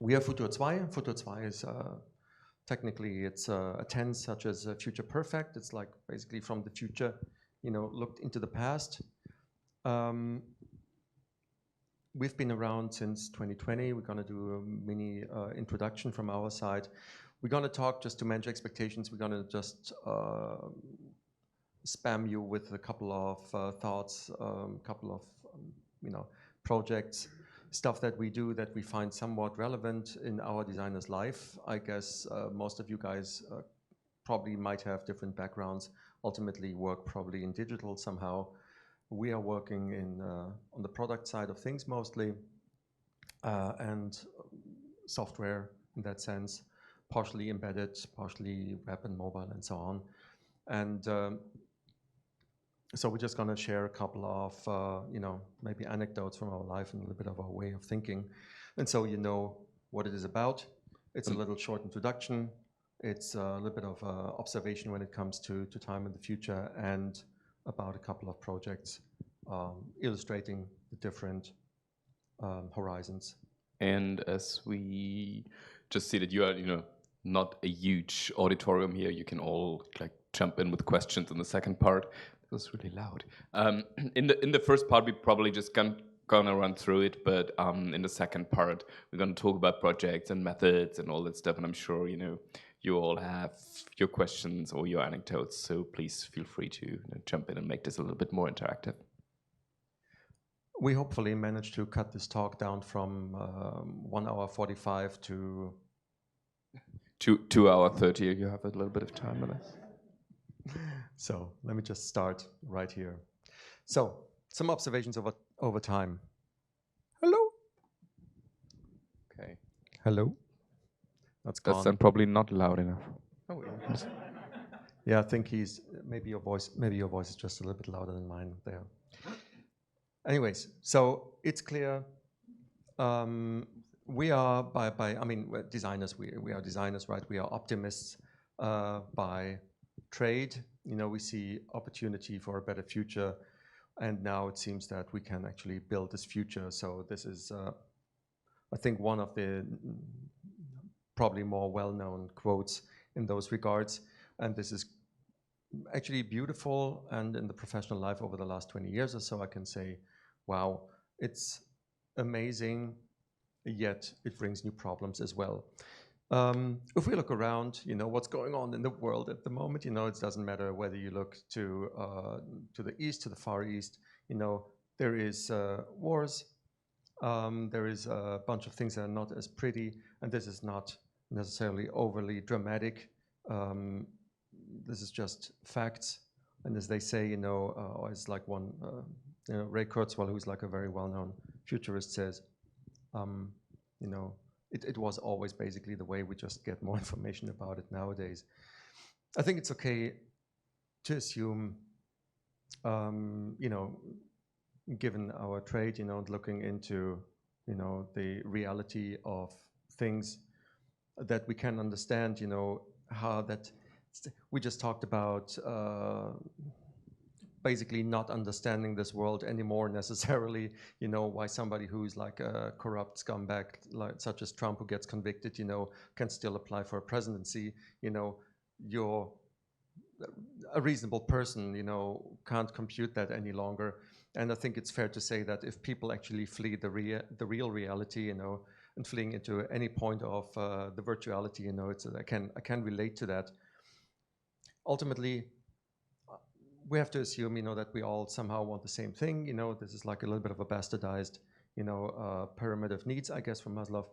We are Futur 2. Futur 2 is technically it's a tense such as future perfect. It's like basically from the future, looked into the past. We've been around since 2020. We're going to do a mini introduction from our side. We're going to talk, just to manage expectations, we're going to just spam you with a couple of thoughts, couple of projects, stuff that we do that we find somewhat relevant in our designer's life. I guess most of you guys probably might have different backgrounds, ultimately work probably in digital somehow. We are working on the product side of things mostly, and software in that sense, partially embedded, partially web and mobile and so on. And so we're just going to share a couple of, maybe anecdotes from our life and a little bit of our way of thinking. And so you know what it is about. It's a little short introduction. It's a little bit of observation when it comes to time in the future, and about a couple of projects illustrating the different horizons. And as we just see that you are, not a huge auditorium here, you can all jump in with questions in the second part. It was really loud. In the first part, we probably just gonna run through it, but in the second part, we're gonna talk about projects and methods and all that stuff. And I'm sure you all have your questions or your anecdotes, so please feel free to jump in and make this a little bit more interactive. We hopefully managed to cut this talk down from 1 hour 45 to 2 hour 30. You have a little bit of time on us. So let me just start right here. So some observations over time. Hello. Okay. Hello. That's gone. That's probably not loud enough. Oh, yeah. Yeah, I think maybe your voice is just a little bit louder than mine there. Anyways, so it's clear we are we're designers. We are designers, right? We are optimists by trade. We see opportunity for a better future, and now it seems that we can actually build this future. So this is, I think, one of the probably more well-known quotes in those regards, and this is actually beautiful. And in the professional life over the last 20 years or so, I can say, wow, it's amazing, yet it brings new problems as well. If we look around, what's going on in the world at the moment, it doesn't matter whether you look to the east, to the far east, there is wars, there is a bunch of things that are not as pretty, and this is not necessarily overly dramatic. This is just facts. And as they say, it's like one, Ray Kurzweil, who's like a very well-known futurist, says, it was always basically the way. We just get more information about it nowadays. I think it's okay to assume, given our trade, and looking into, the reality of things, that we can understand, how that we just talked about basically not understanding this world anymore necessarily, why somebody who's like a corrupt scumbag, such as Trump, who gets convicted, can still apply for a presidency. You're a reasonable person, can't compute that any longer. And I think it's fair to say that if people actually flee the real reality, and fleeing into any point of the virtuality, I can relate to that. Ultimately, we have to assume, that we all somehow want the same thing. This is like a little bit of a bastardized, pyramid of needs, I guess, from Maslow.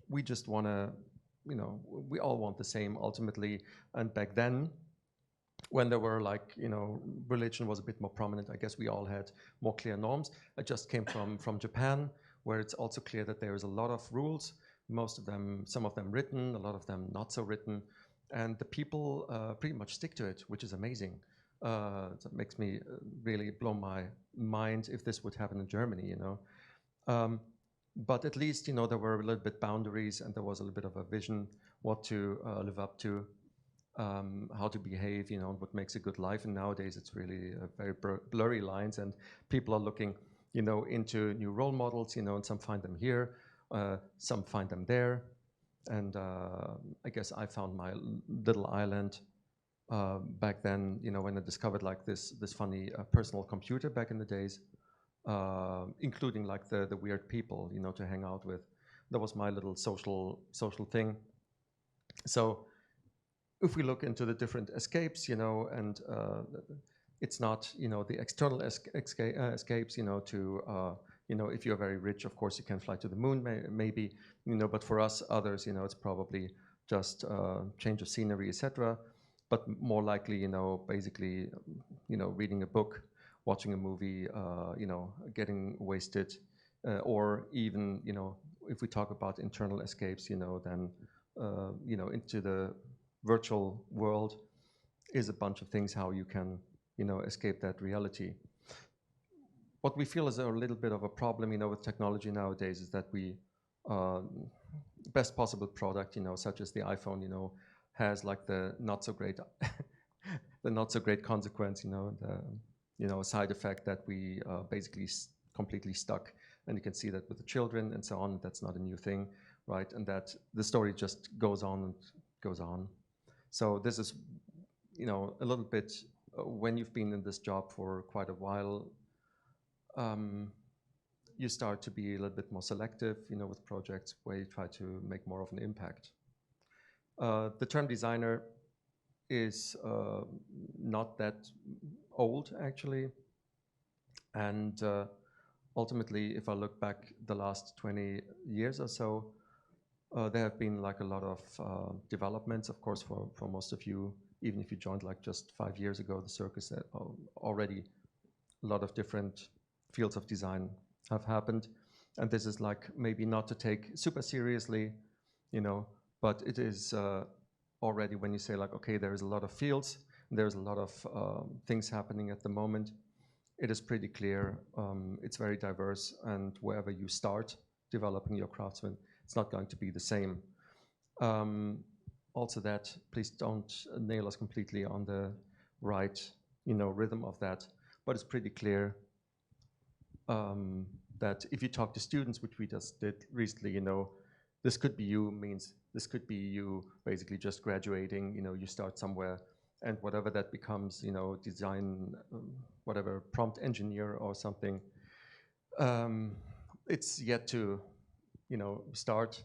We just want to, we all want the same ultimately. And back then, when there were religion was a bit more prominent, I guess we all had more clear norms. I just came from Japan, where it's also clear that there is a lot of rules, some of them written, a lot of them not so written. And the people pretty much stick to it, which is amazing. That makes me really blow my mind if this would happen in Germany, But at least, there were a little bit boundaries, and there was a little bit of a vision what to live up to, how to behave, and what makes a good life. And nowadays, it's really very blurry lines, and people are looking into new role models, and some find them here, some find them there. And I guess I found my little island back then, when I discovered like this funny personal computer back in the days, including like the weird people, to hang out with. That was my little social thing. So if we look into the different escapes, and it's not, the external escapes, to, if you're very rich, of course, you can fly to the moon, maybe, but for us others, it's probably just change of scenery, etc. But more likely, basically, reading a book, watching a movie, getting wasted, or even, if we talk about internal escapes, then, into the virtual world is a bunch of things how you can, escape that reality. What we feel is a little bit of a problem, with technology nowadays is that we, best possible product, such as the iPhone, has like the not so great, the not so great consequence, the, side effect that we basically completely stuck. And you can see that with the children and so on. That's not a new thing, right? And that the story just goes on and goes on. So this is, a little bit, when you've been in this job for quite a while, you start to be a little bit more selective, with projects where you try to make more of an impact. The term designer is not that old, actually. And ultimately, if I look back the last 20 years or so, there have been like a lot of developments, of course, for most of you, even if you joined like just 5 years ago, the circus, already a lot of different fields of design have happened. And this is like maybe not to take super seriously, but it is already when you say like, okay, there's a lot of fields, there's a lot of things happening at the moment, it is pretty clear, it's very diverse, and wherever you start developing your craftsman, it's not going to be the same. Also that, please don't nail us completely on the right, rhythm of that, but it's pretty clear that if you talk to students, which we just did recently, this could be you means this could be you basically just graduating, you start somewhere, and whatever that becomes, design, whatever, prompt engineer or something, it's yet to, start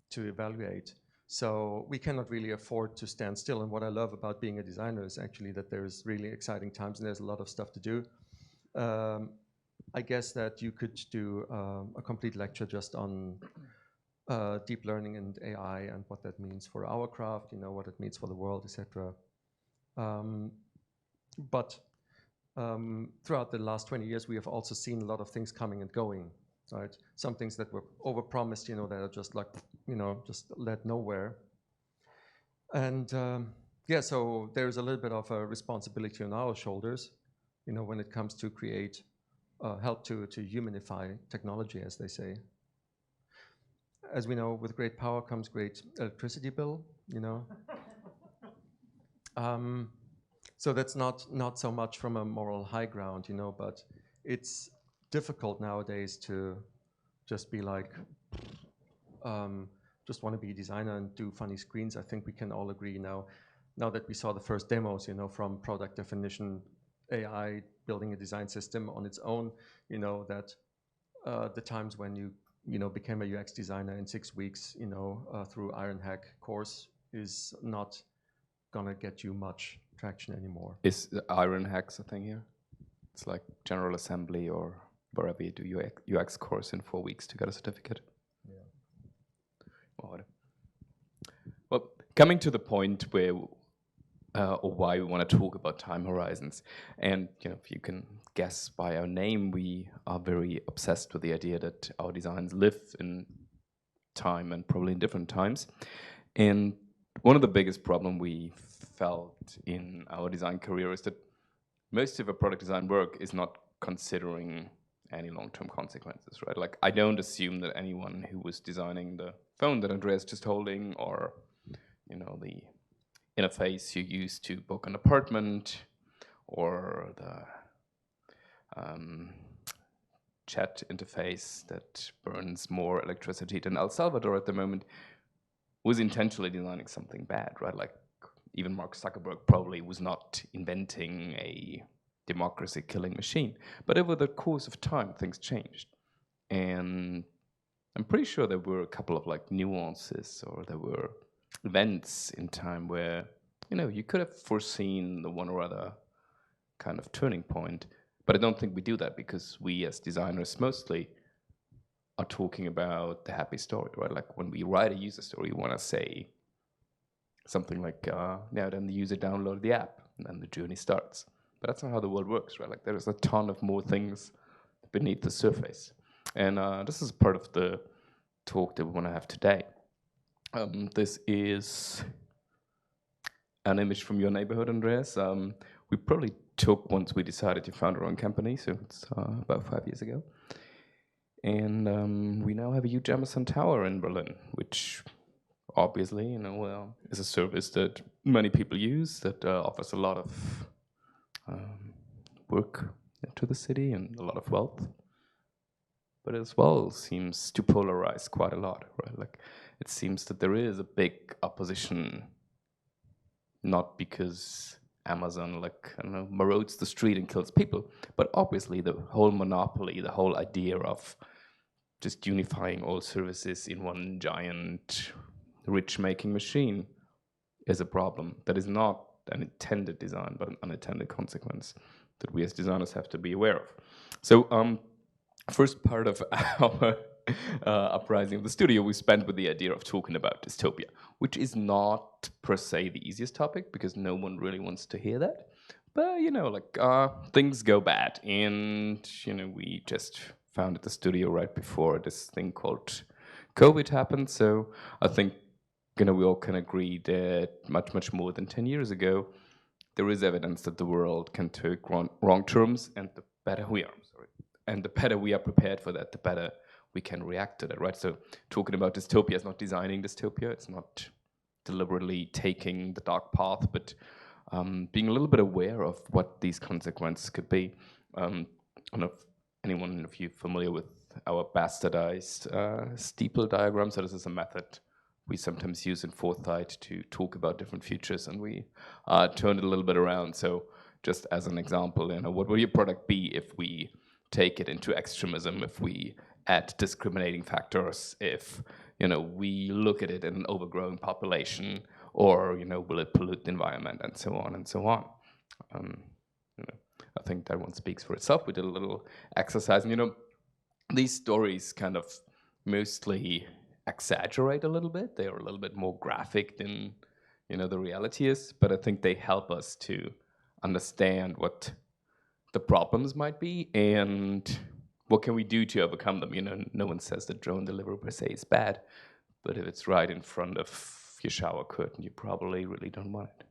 to evaluate. So we cannot really afford to stand still. And what I love about being a designer is actually that there's really exciting times and there's a lot of stuff to do. I guess that you could do a complete lecture just on deep learning and AI and what that means for our craft, what it means for the world, etc. But throughout the last 20 years, we have also seen a lot of things coming and going, right? Some things that were overpromised, that are just like, just led nowhere. And yeah, so there's a little bit of a responsibility on our shoulders, when it comes to create, help to humanify technology, as they say. As we know, with great power comes great electricity bill, So that's not so much from a moral high ground, but it's difficult nowadays to just be like, just want to be a designer and do funny screens. I think we can all agree now that we saw the first demos, from product definition, AI building a design system on its own, that the times when you, became a UX designer in 6 weeks, through Ironhack course is not gonna get you much traction anymore. Is the Ironhack a thing here? It's like General Assembly or wherever you do UX course in 4 weeks to get a certificate. Yeah. Well, coming to the point where, or why we want to talk about time horizons, and if you can guess by our name, we are very obsessed with the idea that our designs live in time and probably in different times. And one of the biggest problems we felt in our design career is that most of our product design work is not considering any long-term consequences, right? Like, I don't assume that anyone who was designing the phone that Andreas just holding, or the interface you use to book an apartment, or the chat interface that burns more electricity than El Salvador at the moment, was intentionally designing something bad, right? Like even Mark Zuckerberg probably was not inventing a democracy-killing machine. But over the course of time, things changed. And I'm pretty sure there were a couple of like nuances, or there were events in time where, you know, you could have foreseen the one or other kind of turning point. But I don't think we do that, because we as designers mostly are talking about the happy story, right? Like when we write a user story, we want to say something like, now then the user downloaded the app, and then the journey starts. But that's not how the world works, right? Like there's a ton of more things beneath the surface. And this is part of the talk that we want to have today. This is an image from your neighborhood, Andreas. We probably took once we decided to found our own company, so it's about 5 years ago. And we now have a huge Amazon tower in Berlin, which obviously, you know, well, is a service that many people use, that offers a lot of work to the city and a lot of wealth. But as well seems to polarize quite a lot, right? Like it seems that there is a big opposition, not because Amazon, like, I don't know, marauders the street and kills people, but obviously the whole monopoly, the whole idea of just unifying all services in one giant rich-making machine is a problem that is not an intended design, but an unintended consequence that we as designers have to be aware of. So first part of our uprising of the studio we spent with the idea of talking about dystopia, which is not per se the easiest topic, because no one really wants to hear that. But, you know, like things go bad, and, you know, we just founded the studio right before this thing called COVID happened. So I think, you know, we all can agree that much more than 10 years ago, there is evidence that the world can take wrong turns, and the better we are, and the better we are prepared for that, the better we can react to that, right? So talking about dystopia is not designing dystopia, it's not deliberately taking the dark path, but being a little bit aware of what these consequences could be. I don't know if anyone of you familiar with our bastardized steeple diagram. So this is a method we sometimes use in Foresight to talk about different futures, and we turned it a little bit around. So just as an example, you know, what will your product be if we take it into extremism, if we add discriminating factors, if, you know, we look at it in an overgrowing population, or, you know, will it pollute the environment, and so on and so on. You know, I think that one speaks for itself. We did a little exercise, and, you know, these stories kind of mostly exaggerate a little bit. They are a little bit more graphic than, you know, the reality is, but I think they help us to understand what the problems might be and what can we do to overcome them. You know, no one says that drone delivery per se is bad, but if it's right in front of your shower curtain, you probably really don't want it.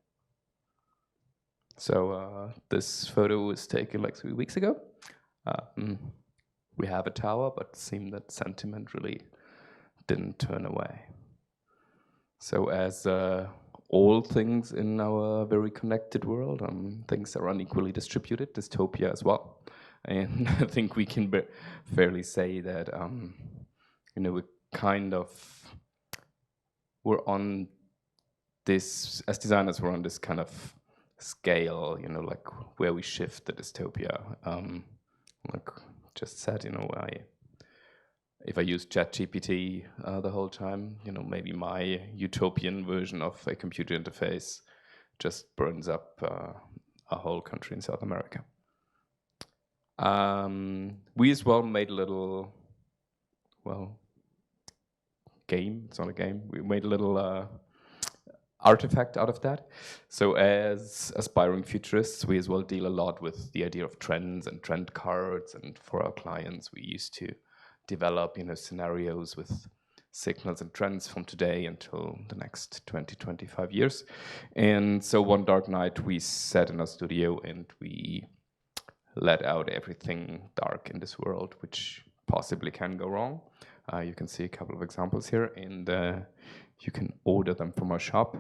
So this photo was taken like 3 weeks ago. We have a tower, but it seemed that sentiment really didn't turn away. So as all things in our very connected world, things are unequally distributed, dystopia as well. And I think we can fairly say that, you know, we're on this, as designers, we're on this kind of scale, you know, like where we shift the dystopia. Like just said, you know, if I use ChatGPT the whole time, you know, maybe my utopian version of a computer interface just burns up a whole country in South America. We as well made a little, well, game. It's not a game. We made a little artifact out of that. So as aspiring futurists, we as well deal a lot with the idea of trends and trend cards. And for our clients, we used to develop, you know, scenarios with signals and trends from today until the next 20, 25 years. And so one dark night we sat in our studio and we let out everything dark in this world, which possibly can go wrong. You can see a couple of examples here, and you can order them from our shop.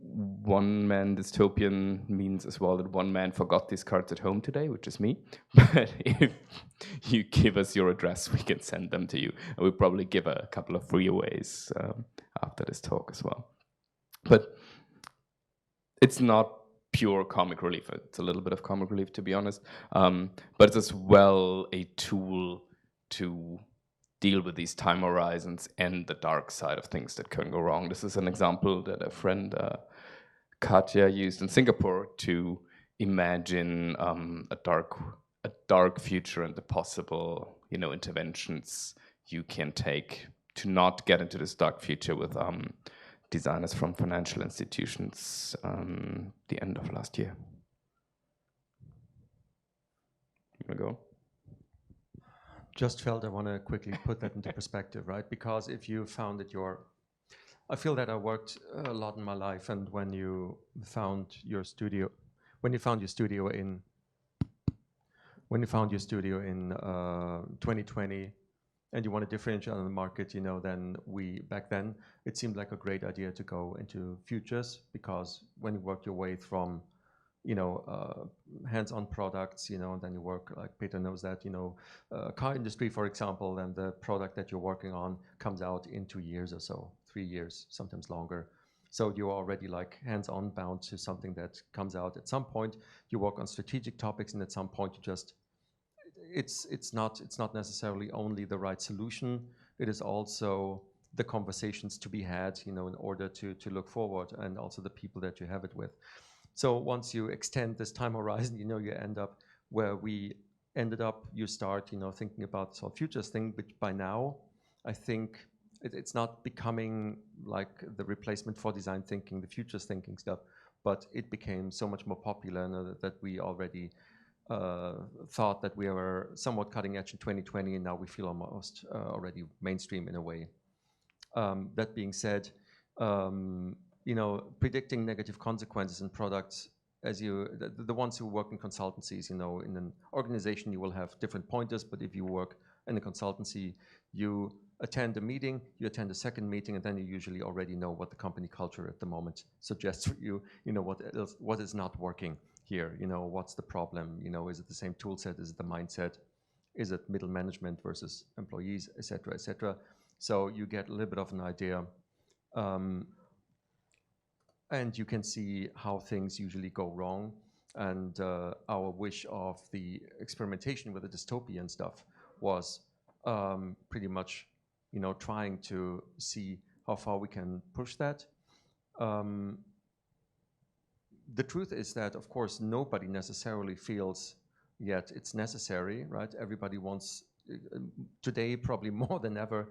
one-man dystopian means as well that one man forgot these cards at home today, which is me. But if you give us your address, we can send them to you. And we'll probably give a couple of freeways after this talk as well. But it's not pure comic relief. It's a little bit of comic relief, to be honest. But it's as well a tool to deal with these time horizons and the dark side of things that can go wrong. This is an example that a friend, Katja, used in Singapore to imagine a dark future and the possible, interventions you can take to not get into this dark future with designers from financial institutions the end of last year. You wanna go? Just felt I want to quickly put that into perspective, right? Because if you found that I feel that I worked a lot in my life, and when you found your studio in 2020, and you want to differentiate on the market, then back then it seemed like a great idea to go into futures, because when you work your way from hands-on products, and then you work, like Peter knows that, car industry, for example, and the product that you're working on comes out in 2 years or so, 3 years, sometimes longer. So you're already like hands-on bound to something that comes out at some point. You work on strategic topics, and at some point you just, it's not necessarily only the right solution. It is also the conversations to be had, in order to look forward, and also the people that you have it with. So once you extend this time horizon, you end up where we ended up. You start, thinking about this whole futures thing. But by now, I think it's not becoming like the replacement for design thinking, the futures thinking stuff. But it became so much more popular that we already thought that we were somewhat cutting edge in 2020, and now we feel almost already mainstream in a way. That being said, predicting negative consequences in products, as the ones who work in consultancies, in an organization you will have different pointers, but if you work in a consultancy, you attend a meeting, you attend a second meeting, and then you usually already know what the company culture at the moment suggests for you, what is not working here, what's the problem, is it the same tool set, is it the mindset, is it middle management versus employees, et cetera, et cetera. So you get a little bit of an idea. And you can see how things usually go wrong. And our wish of the experimentation with the dystopian stuff was pretty much, trying to see how far we can push that. The truth is that, of course, nobody necessarily feels yet it's necessary, right? Everybody wants, today probably more than ever,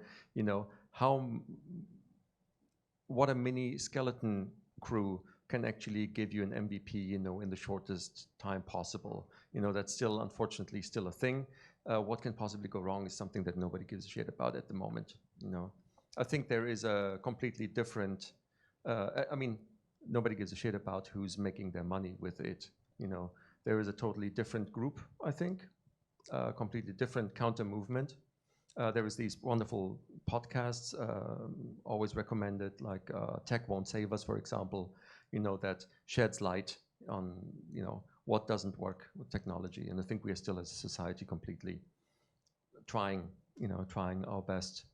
what a mini skeleton crew can actually give you an MVP, in the shortest time possible. That's still, unfortunately, still a thing. What can possibly go wrong is something that nobody gives a shit about at the moment. I think there is a completely different, nobody gives a shit about who's making their money with it. There is a totally different group, I think, completely different counter movement. There is these wonderful podcasts, always recommended, like Tech Won't Save Us, for example, that sheds light on, what doesn't work with technology. And I think we are still, as a society, completely trying our best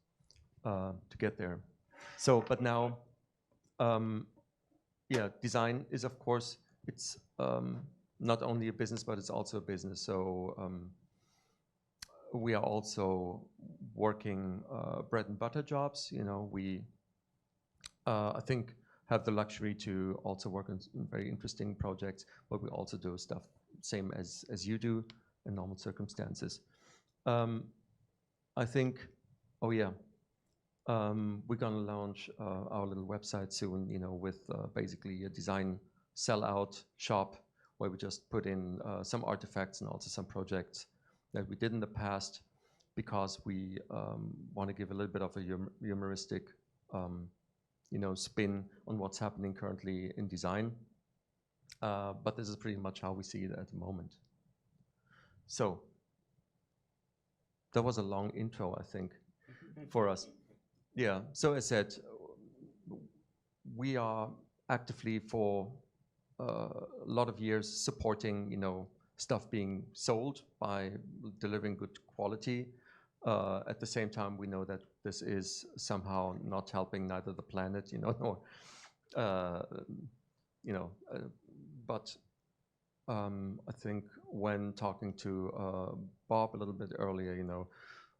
to get there. So, but now, design is, of course, it's not only a business, but it's also a business. So we are also working bread and butter jobs. We, I think, have the luxury to also work on very interesting projects, but we also do stuff same as you do in normal circumstances. I think, we're gonna launch our little website soon, with basically a design sellout shop where we just put in some artifacts and also some projects that we did in the past, because we want to give a little bit of a humoristic spin on what's happening currently in design. But this is pretty much how we see it at the moment. So that was a long intro, I think, for us. Yeah, so as I said, we are actively for a lot of years supporting, stuff being sold by delivering good quality. At the same time, we know that this is somehow not helping neither the planet, nor, but I think when talking to Bob a little bit earlier,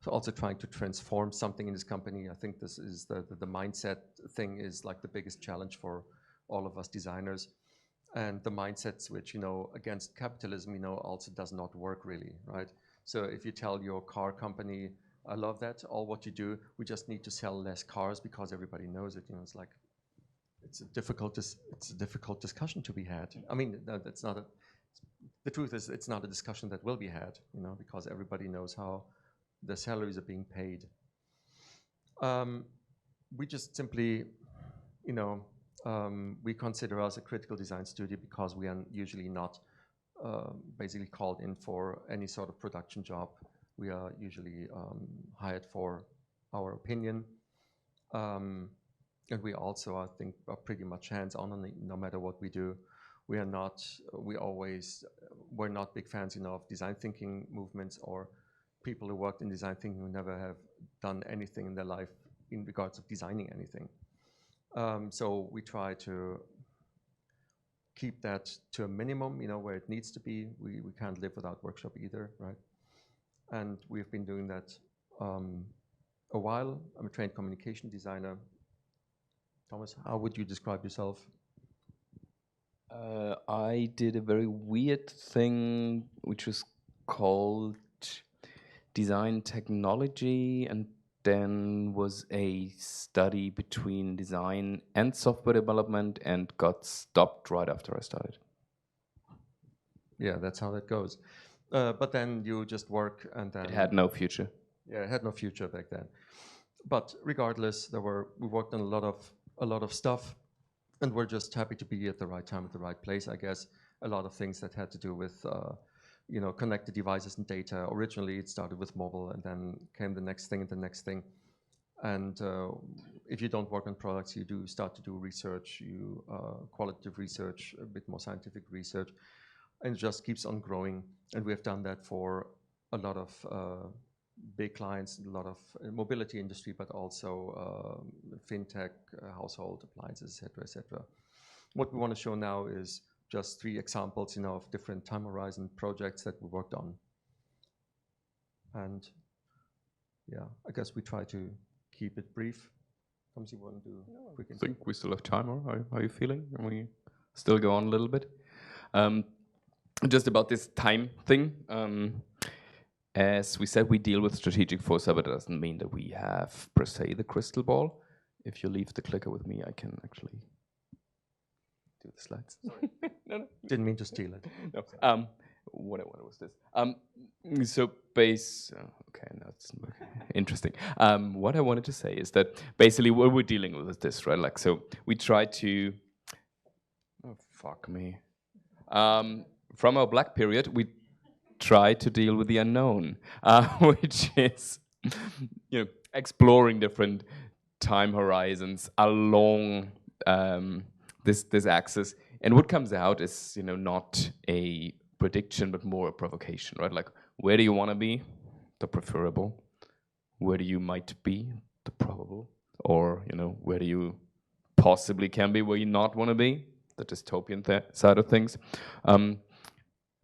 so also trying to transform something in this company, I think this is the mindset thing is like the biggest challenge for all of us designers. And the mindset switch, against capitalism, also does not work really, right? So if you tell your car company, I love that, all what you do, we just need to sell less cars because everybody knows it, it's like, it's a difficult discussion to be had. I mean, that's not the truth is it's not a discussion that will be had, because everybody knows how the salaries are being paid. We just simply, we consider us a critical design studio because we are usually not basically called in for any sort of production job. We are usually hired for our opinion. And we also, I think, are pretty much hands-on no matter what we do. We're not big fans, of design thinking movements or people who worked in design thinking who never have done anything in their life in regards of designing anything. So we try to keep that to a minimum, where it needs to be. We can't live without workshop either, right? And we've been doing that a while. I'm a trained communication designer. Thomas, how would you describe yourself? I did a very weird thing, which was called design technology, and then was a study between design and software development, and got stopped right after I started. Yeah, that's how that goes. But then you just work, and then it had no future. Yeah, it had no future back then. But regardless, we worked on a lot of stuff, and we're just happy to be at the right time at the right place. I guess a lot of things that had to do with connected devices and data. Originally, it started with mobile, and then came the next thing and the next thing. And if you don't work on products, you do start to do research, qualitative research, a bit more scientific research, and it just keeps on growing. And we have done that for a lot of big clients, a lot of mobility industry, but also fintech, household appliances, et cetera. What we want to show now is just 3 examples, of different time horizon projects that we worked on. And yeah, I guess we try to keep it brief. Thomas, you want to do a quick intro? I think we still have time, or how are you feeling? Can we still go on a little bit? Just about this time thing. As we said, we deal with strategic foresight, but it doesn't mean that we have, per se, the crystal ball. If you leave the clicker with me, I can actually do the slides. No. Didn't mean to steal it. No. What was this? Okay, no, it's interesting. What I wanted to say is that basically what we're dealing with is this, right? Like, so we try to, oh, fuck me. From our black period, we try to deal with the unknown, which is, exploring different time horizons along this axis. And what comes out is, not a prediction, but more a provocation, right? Like, where do you want to be? The preferable. Where do you might be? The probable. Or, where do you possibly can be where you not want to be? The dystopian side of things.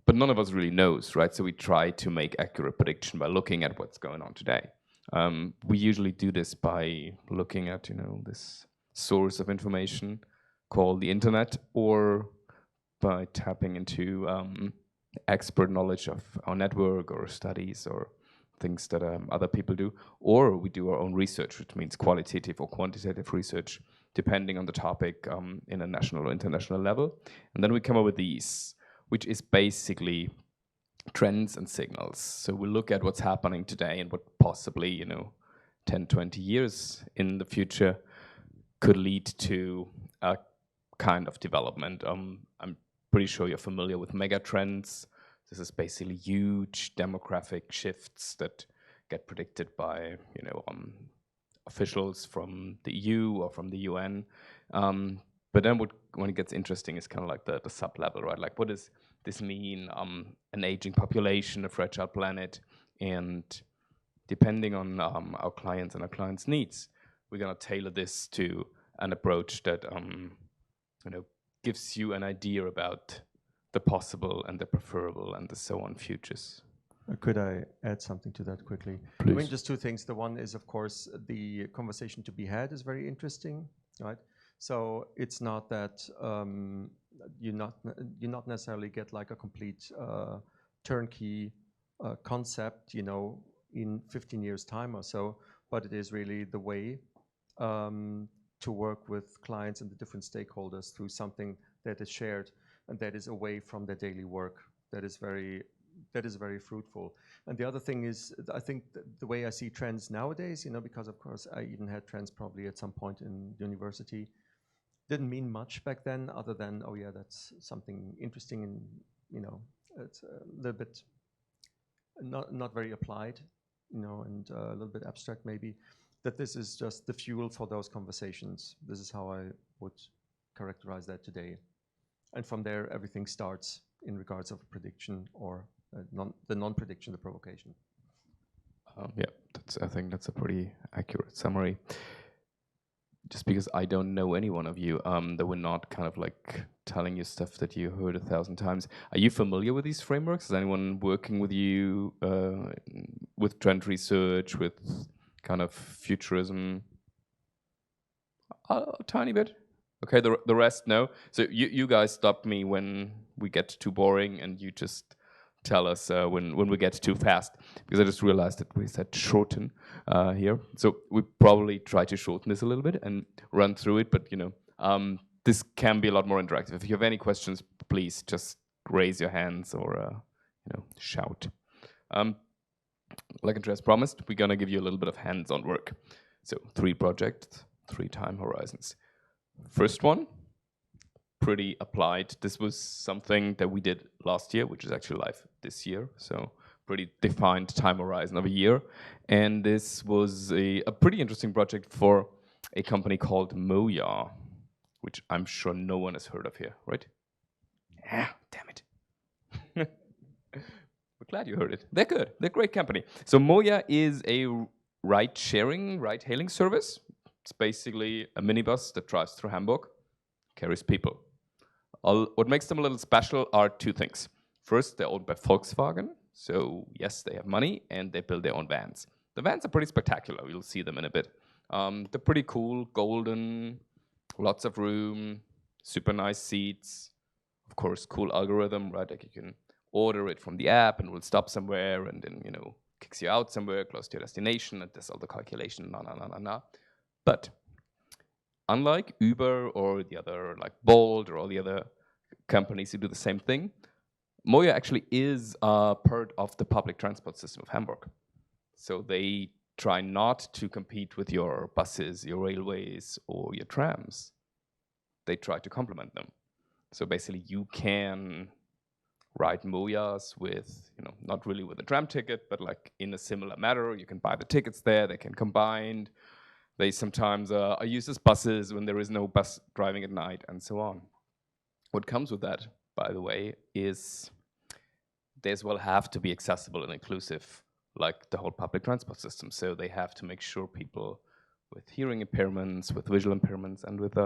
But none of us really knows, right? So we try to make accurate prediction by looking at what's going on today. We usually do this by looking at, this source of information called the internet, or by tapping into expert knowledge of our network or studies or things that other people do. Or we do our own research, which means qualitative or quantitative research, depending on the topic in a national or international level. And then we come up with these, which is basically trends and signals. So we look at what's happening today and what possibly, 10, 20 years in the future could lead to a kind of development. I'm pretty sure you're familiar with mega trends. This is basically huge demographic shifts that get predicted by, officials from the EU or from the UN. But then when it gets interesting is kind of like the sub-level, right? Like, what does this mean? An aging population, a fragile planet, and depending on our clients and our clients' needs, we're gonna tailor this to an approach that gives you an idea about the possible and the preferable and the so on futures. Could I add something to that quickly? Please. I mean, just two things. The one is, of course, the conversation to be had is very interesting, right? So it's not that you not necessarily get like a complete turnkey concept, in 15 years' time or so, but it is really the way to work with clients and the different stakeholders through something that is shared and that is away from their daily work. That is very fruitful. And the other thing is, I think the way I see trends nowadays, because of course I even had trends probably at some point in university, didn't mean much back then other than, oh yeah, that's something interesting and, it's a little bit not very applied, and a little bit abstract maybe, that this is just the fuel for those conversations. This is how I would characterize that today. And from there, everything starts in regards of prediction or the non-prediction, the provocation. Yeah, I think that's a pretty accurate summary. Just because I don't know any one of you, that we're not kind of like telling you stuff that you heard 1,000 times. Are you familiar with these frameworks? Is anyone working with you with trend research, with kind of futurism? A tiny bit. Okay, the rest, no. So you guys stop me when we get too boring, and you just tell us when we get too fast, because I just realized that we said shorten here. So we probably try to shorten this a little bit and run through it, but this can be a lot more interactive. If you have any questions, please just raise your hands or shout. Like Andreas promised, we're gonna give you a little bit of hands-on work. So 3 projects, 3 time horizons. First one, pretty applied. This was something that we did last year, which is actually live this year. So pretty defined time horizon of a year. And this was a pretty interesting project for a company called Moya, which I'm sure no one has heard of here, right? Yeah, damn it. We're glad you heard it. They're good. They're a great company. So Moya is a ride-sharing, ride-hailing service. It's basically a minibus that drives through Hamburg, carries people. What makes them a little special are 2 things. First, they're owned by Volkswagen. So yes, they have money and they build their own vans. The vans are pretty spectacular. You'll see them in a bit. They're pretty cool, golden, lots of room, super nice seats. Of course, cool algorithm, right? Like you can order it from the app and it will stop somewhere and then, kicks you out somewhere close to your destination and does all the calculation, But unlike Uber or the other, like Bolt or all the other companies who do the same thing, Moya actually is part of the public transport system of Hamburg. So they try not to compete with your buses, your railways, or your trams. They try to complement them. So basically you can ride Moyas with, not really with a tram ticket, but like in a similar manner. You can buy the tickets there, they can combine. They sometimes are used as buses when there is no bus driving at night and so on. What comes with that, by the way, is they as well have to be accessible and inclusive, like the whole public transport system. So they have to make sure people with hearing impairments, with visual impairments, and with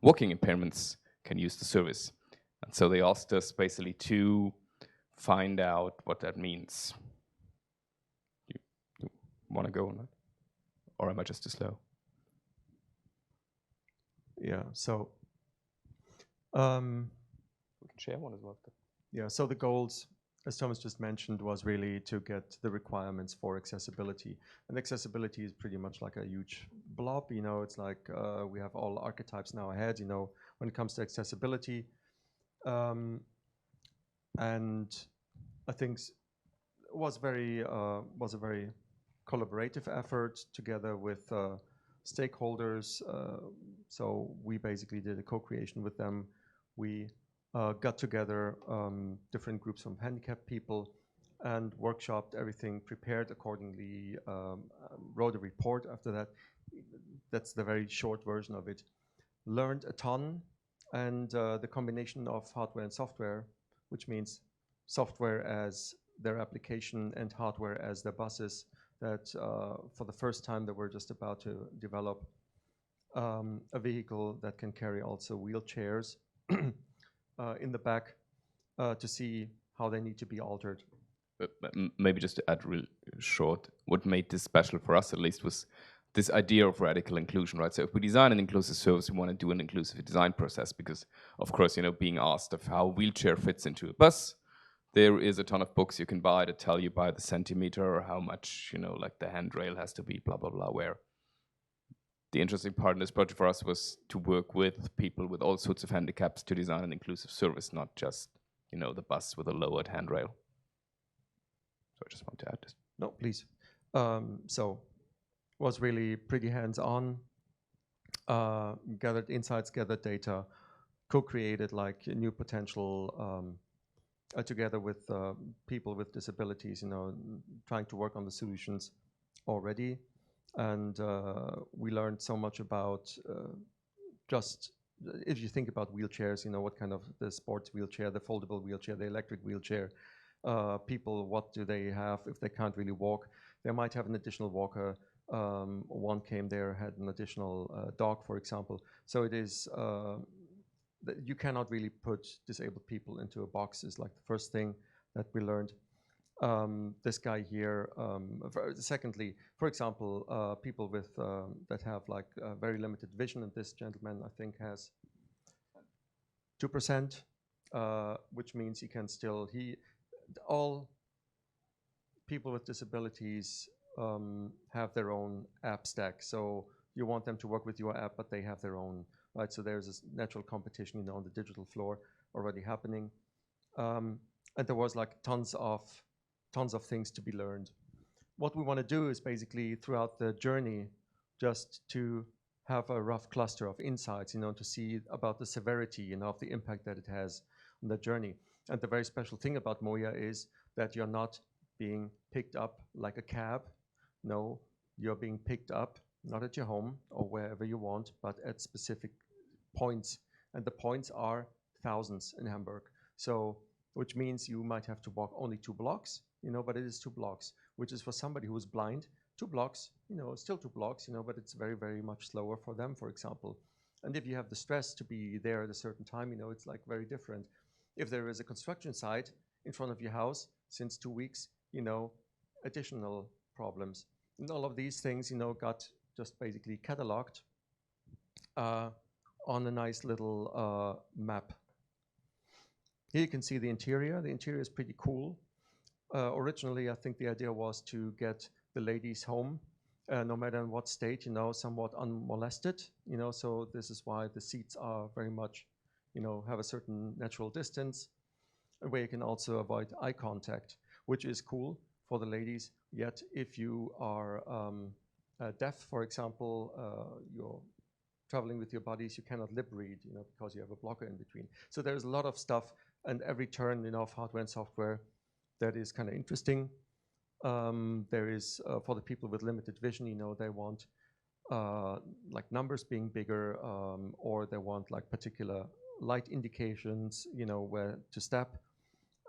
walking impairments can use the service. And so they asked us basically to find out what that means. You want to go on that? Or am I just too slow? Yeah, so we can share one as well. Yeah, so the goals, as Thomas just mentioned, was really to get the requirements for accessibility. And accessibility is pretty much like a huge blob, it's like we have all archetypes now ahead, when it comes to accessibility. And I think it was a very collaborative effort together with stakeholders. So we basically did a co-creation with them. We got together different groups from handicapped people and workshopped everything, prepared accordingly, wrote a report after that. That's the very short version of it. learned a ton, and the combination of hardware and software, which means software as their application and hardware as their buses, that for the first time they were just about to develop a vehicle that can carry also wheelchairs in the back to see how they need to be altered. But maybe just to add real short, what made this special for us at least was this idea of radical inclusion, right? So if we design an inclusive service, we want to do an inclusive design process because, of course, being asked of how a wheelchair fits into a bus, there is a ton of books you can buy that tell you by the centimeter or how much, like the handrail has to be, blah, blah, blah, where the interesting part in this project for us was to work with people with all sorts of handicaps to design an inclusive service, not just, the bus with a lowered handrail. So I just want to add this. No, please. So was really pretty hands-on, gathered insights, gathered data, co-created like new potential together with people with disabilities, trying to work on the solutions already. And we learned so much about just, if you think about wheelchairs, what kind of the sports wheelchair, the foldable wheelchair, the electric wheelchair, people, what do they have if they can't really walk? They might have an additional walker. One came there, had an additional dog, for example. So it is, you cannot really put disabled people into a box is like the first thing that we learned. This guy here, secondly, for example, people with that have like very limited vision, and this gentleman I think has 2%, which means he can still, all people with disabilities have their own app stack. So you want them to work with your app, but they have their own, right? So there's this natural competition, on the digital floor already happening. And there was like tons of things to be learned. What we want to do is basically throughout the journey, just to have a rough cluster of insights, to see about the severity, of the impact that it has on the journey. And the very special thing about Moya is that you're not being picked up like a cab. No, you're being picked up, not at your home or wherever you want, but at specific points. And the points are thousands in Hamburg. So, which means you might have to walk only 2 blocks, but it is 2 blocks, which is for somebody who is blind, 2 blocks, still 2 blocks, but it's very, very much slower for them, for example. And if you have the stress to be there at a certain time, it's like very different. If there is a construction site in front of your house since 2 weeks, additional problems. And all of these things, got just basically cataloged on a nice little map. Here you can see the interior. The interior is pretty cool. Originally, I think the idea was to get the ladies home, no matter in what state, somewhat unmolested, so this is why the seats are very much, have a certain natural distance, where you can also avoid eye contact, which is cool for the ladies. Yet, if you are deaf, for example, you're traveling with your buddies, you cannot lip read, because you have a blocker in between. So there's a lot of stuff, and every turn, of hardware and software that is kind of interesting. There is, for the people with limited vision, they want like numbers being bigger, or they want like particular light indications, where to step.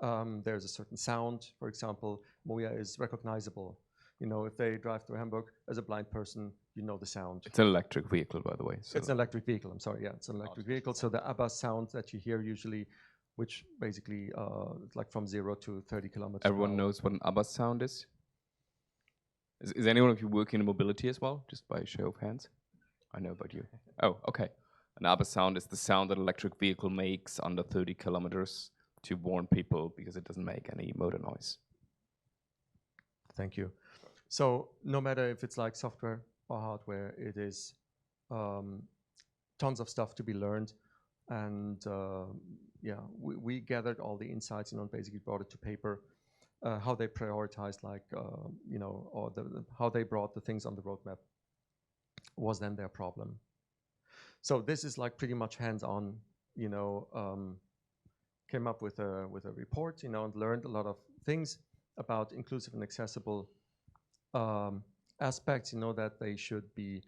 There's a certain sound, for example. Moya is recognizable. If they drive through Hamburg as a blind person, the sound. It's an electric vehicle, by the way. So it's an electric vehicle, I'm sorry, yeah, it's an electric vehicle. So the ABBA sound that you hear usually, which basically like from 0 to 30 kilometers. Everyone knows what an ABBA sound is? Is anyone of you working in mobility as well? Just by a show of hands? I know about you. Oh, okay. An ABBA sound is the sound that an electric vehicle makes under 30 kilometers to warn people because it doesn't make any motor noise. Thank you. So no matter if it's like software or hardware, it is tons of stuff to be learned. And yeah, we gathered all the insights, and basically brought it to paper. How they prioritized, like, or how they brought the things on the roadmap was then their problem. So this is like pretty much hands-on, came up with a report, and learned a lot of things about inclusive and accessible aspects, that they should be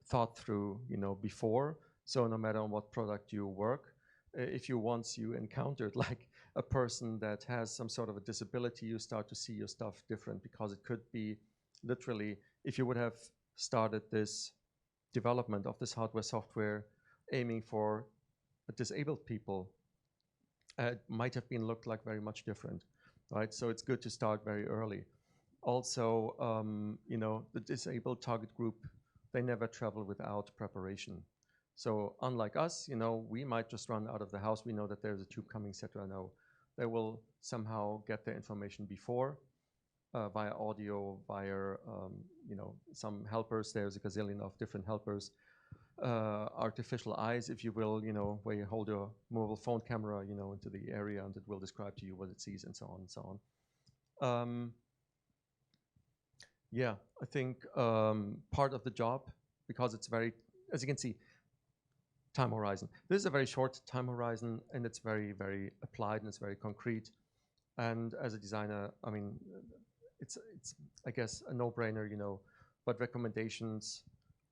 thought through, before. So no matter on what product you work, if you once you encountered like a person that has some sort of a disability, you start to see your stuff different, because it could be literally, if you would have started this development of this hardware software aiming for disabled people, it might have been looked like very much different, right? So it's good to start very early. Also, you know, the disabled target group, they never travel without preparation. So unlike us, you know, we might just run out of the house. We know that there's a tube coming, etc. No, they will somehow get their information before, via audio, via, you know, some helpers. There's a gazillion of different helpers. Artificial eyes, if you will, you know, where you hold your mobile phone camera, you know, into the area, and it will describe to you what it sees, and so on and so on. Yeah, I think part of the job, because it's very, as you can see, time horizon. This is a very short time horizon, and it's very, very applied, and it's very concrete. And as a designer, I mean, it's I guess a no-brainer, you know. But recommendations,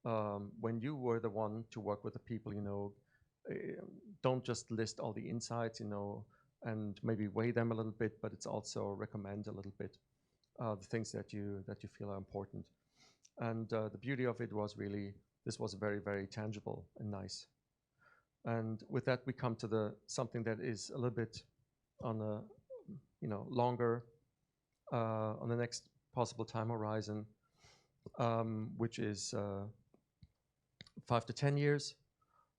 when you were the one to work with the people, you know, don't just list all the insights, you know, and maybe weigh them a little bit, but it's also recommend a little bit the things that you feel are important. And the beauty of it was really, this was very, very tangible and nice. And with that, we come to the something that is a little bit on a, you know, longer, on the next possible time horizon, which is 5 to 10 years,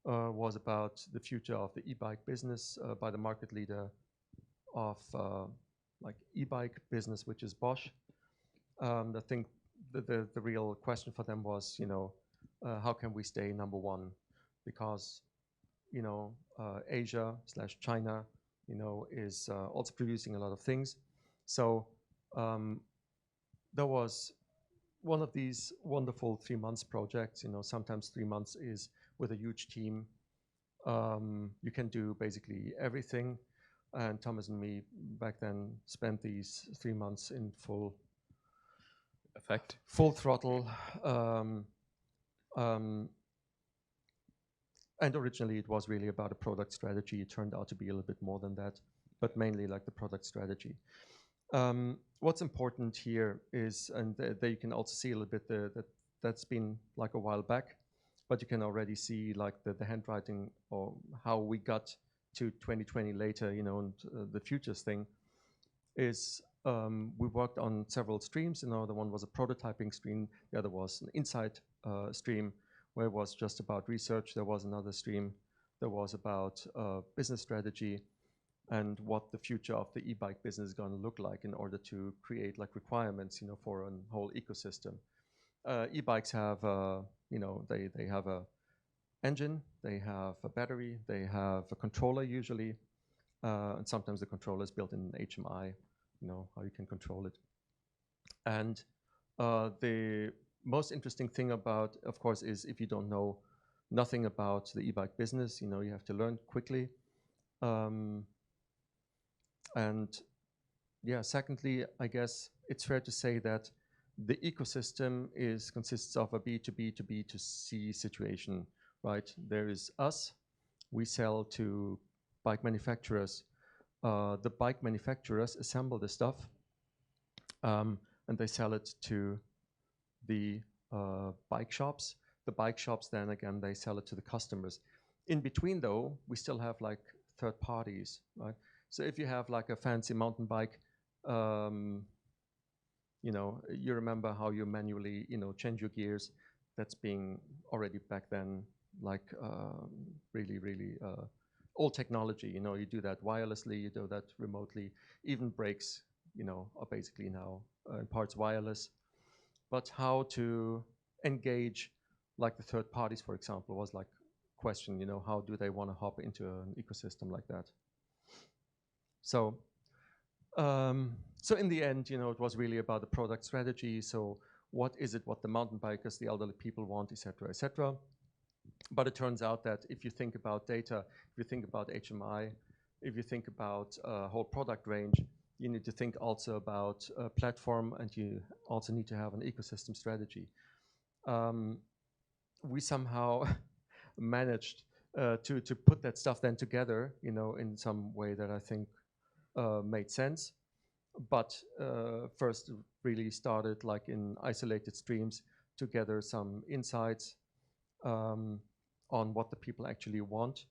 was about the future of the e-bike business by the market leader of like e-bike business, which is Bosch. I think the real question for them was, you know, how can we stay number one? Because, you know, Asia/China, you know, is also producing a lot of things. So there was one of these wonderful 3 months projects. You know, sometimes 3 months is with a huge team. You can do basically everything. And Thomas and me back then spent these 3 months in full throttle. And originally it was really about a product strategy. It turned out to be a little bit more than that, but mainly like the product strategy. What's important here is, and there you can also see a little bit that's been like a while back, but you can already see like the handwriting, or how we got to 2020 later, you know, and the futures thing is, we worked on several streams. You know, the one was a prototyping stream, the other was an insight stream, where it was just about research. There was another stream that was about business strategy, and what the future of the e-bike business is going to look like in order to create like requirements, you know, for a whole ecosystem. E-bikes have, you know, they have a engine, they have a battery, they have a controller usually, and sometimes the controller is built in an HMI, you know, how you can control it. And the most interesting thing about, of course, is if you don't know nothing about the e-bike business, you know, you have to learn quickly. And yeah, secondly, I guess it's fair to say that the ecosystem consists of a B2B to B2C situation, right? There is us, we sell to bike manufacturers. The bike manufacturers assemble the stuff, and they sell it to the bike shops. The bike shops then again, they sell it to the customers. In between though, we still have like third parties, right? So if you have like a fancy mountain bike, you know, you remember how you manually, you know, change your gears. That's being already back then like really, really old technology. You know, you do that wirelessly, you do that remotely. Even brakes, you know, are basically now in parts wireless. But how to engage like the third parties, for example, was like question, you know, how do they want to hop into an ecosystem like that? So, so in the end, you know, it was really about the product strategy. So what is it, what the mountain bikers, the elderly people want, et cetera, et cetera. But it turns out that if you think about data, if you think about HMI, if you think about a whole product range, you need to think also about a platform, and you also need to have an ecosystem strategy. We somehow managed to put that stuff then together, in some way that I think made sense. But first it really started like in isolated streams to gather some insights on what the people actually want.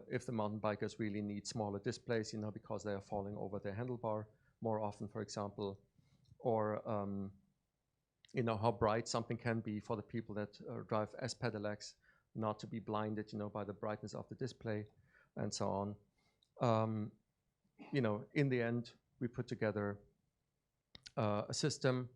If the mountain bikers really need smaller displays, because they are falling over their handlebar more often, for example, or how bright something can be for the people that drive S-pedelecs, not to be blinded, by the brightness of the display, and so on. In the end, we put together a system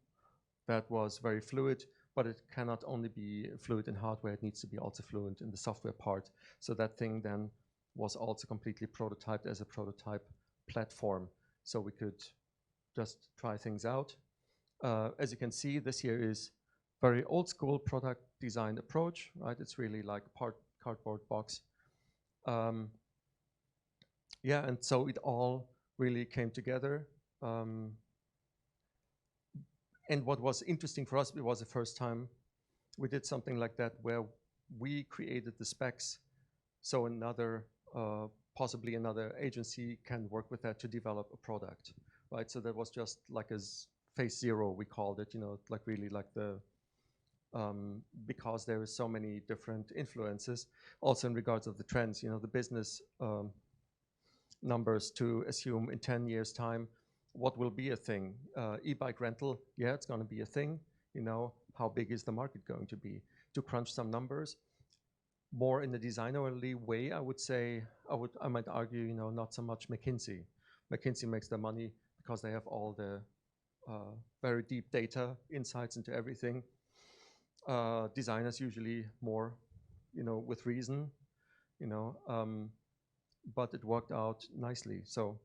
that was very fluid, but it cannot only be fluid in hardware, it needs to be also fluid in the software part. So that thing then was also completely prototyped as a prototype platform. So we could just try things out. As you can see, this here is very old school product design approach, right? It's really like cardboard box. Yeah, and so it all really came together. And what was interesting for us, it was the first time we did something like that where we created the specs so possibly another agency can work with that to develop a product, right? So that was just like as phase zero, we called it, like really like because there is so many different influences, also in regards of the trends, the business numbers to assume in 10 years time, what will be a thing? E-bike rental, yeah, it's gonna be a thing. How big is the market going to be? To crunch some numbers, more in the designerly way, I would say, I might argue, not so much McKinsey. McKinsey makes their money because they have all the very deep data insights into everything. Designers usually more, with reason, but it worked out nicely. So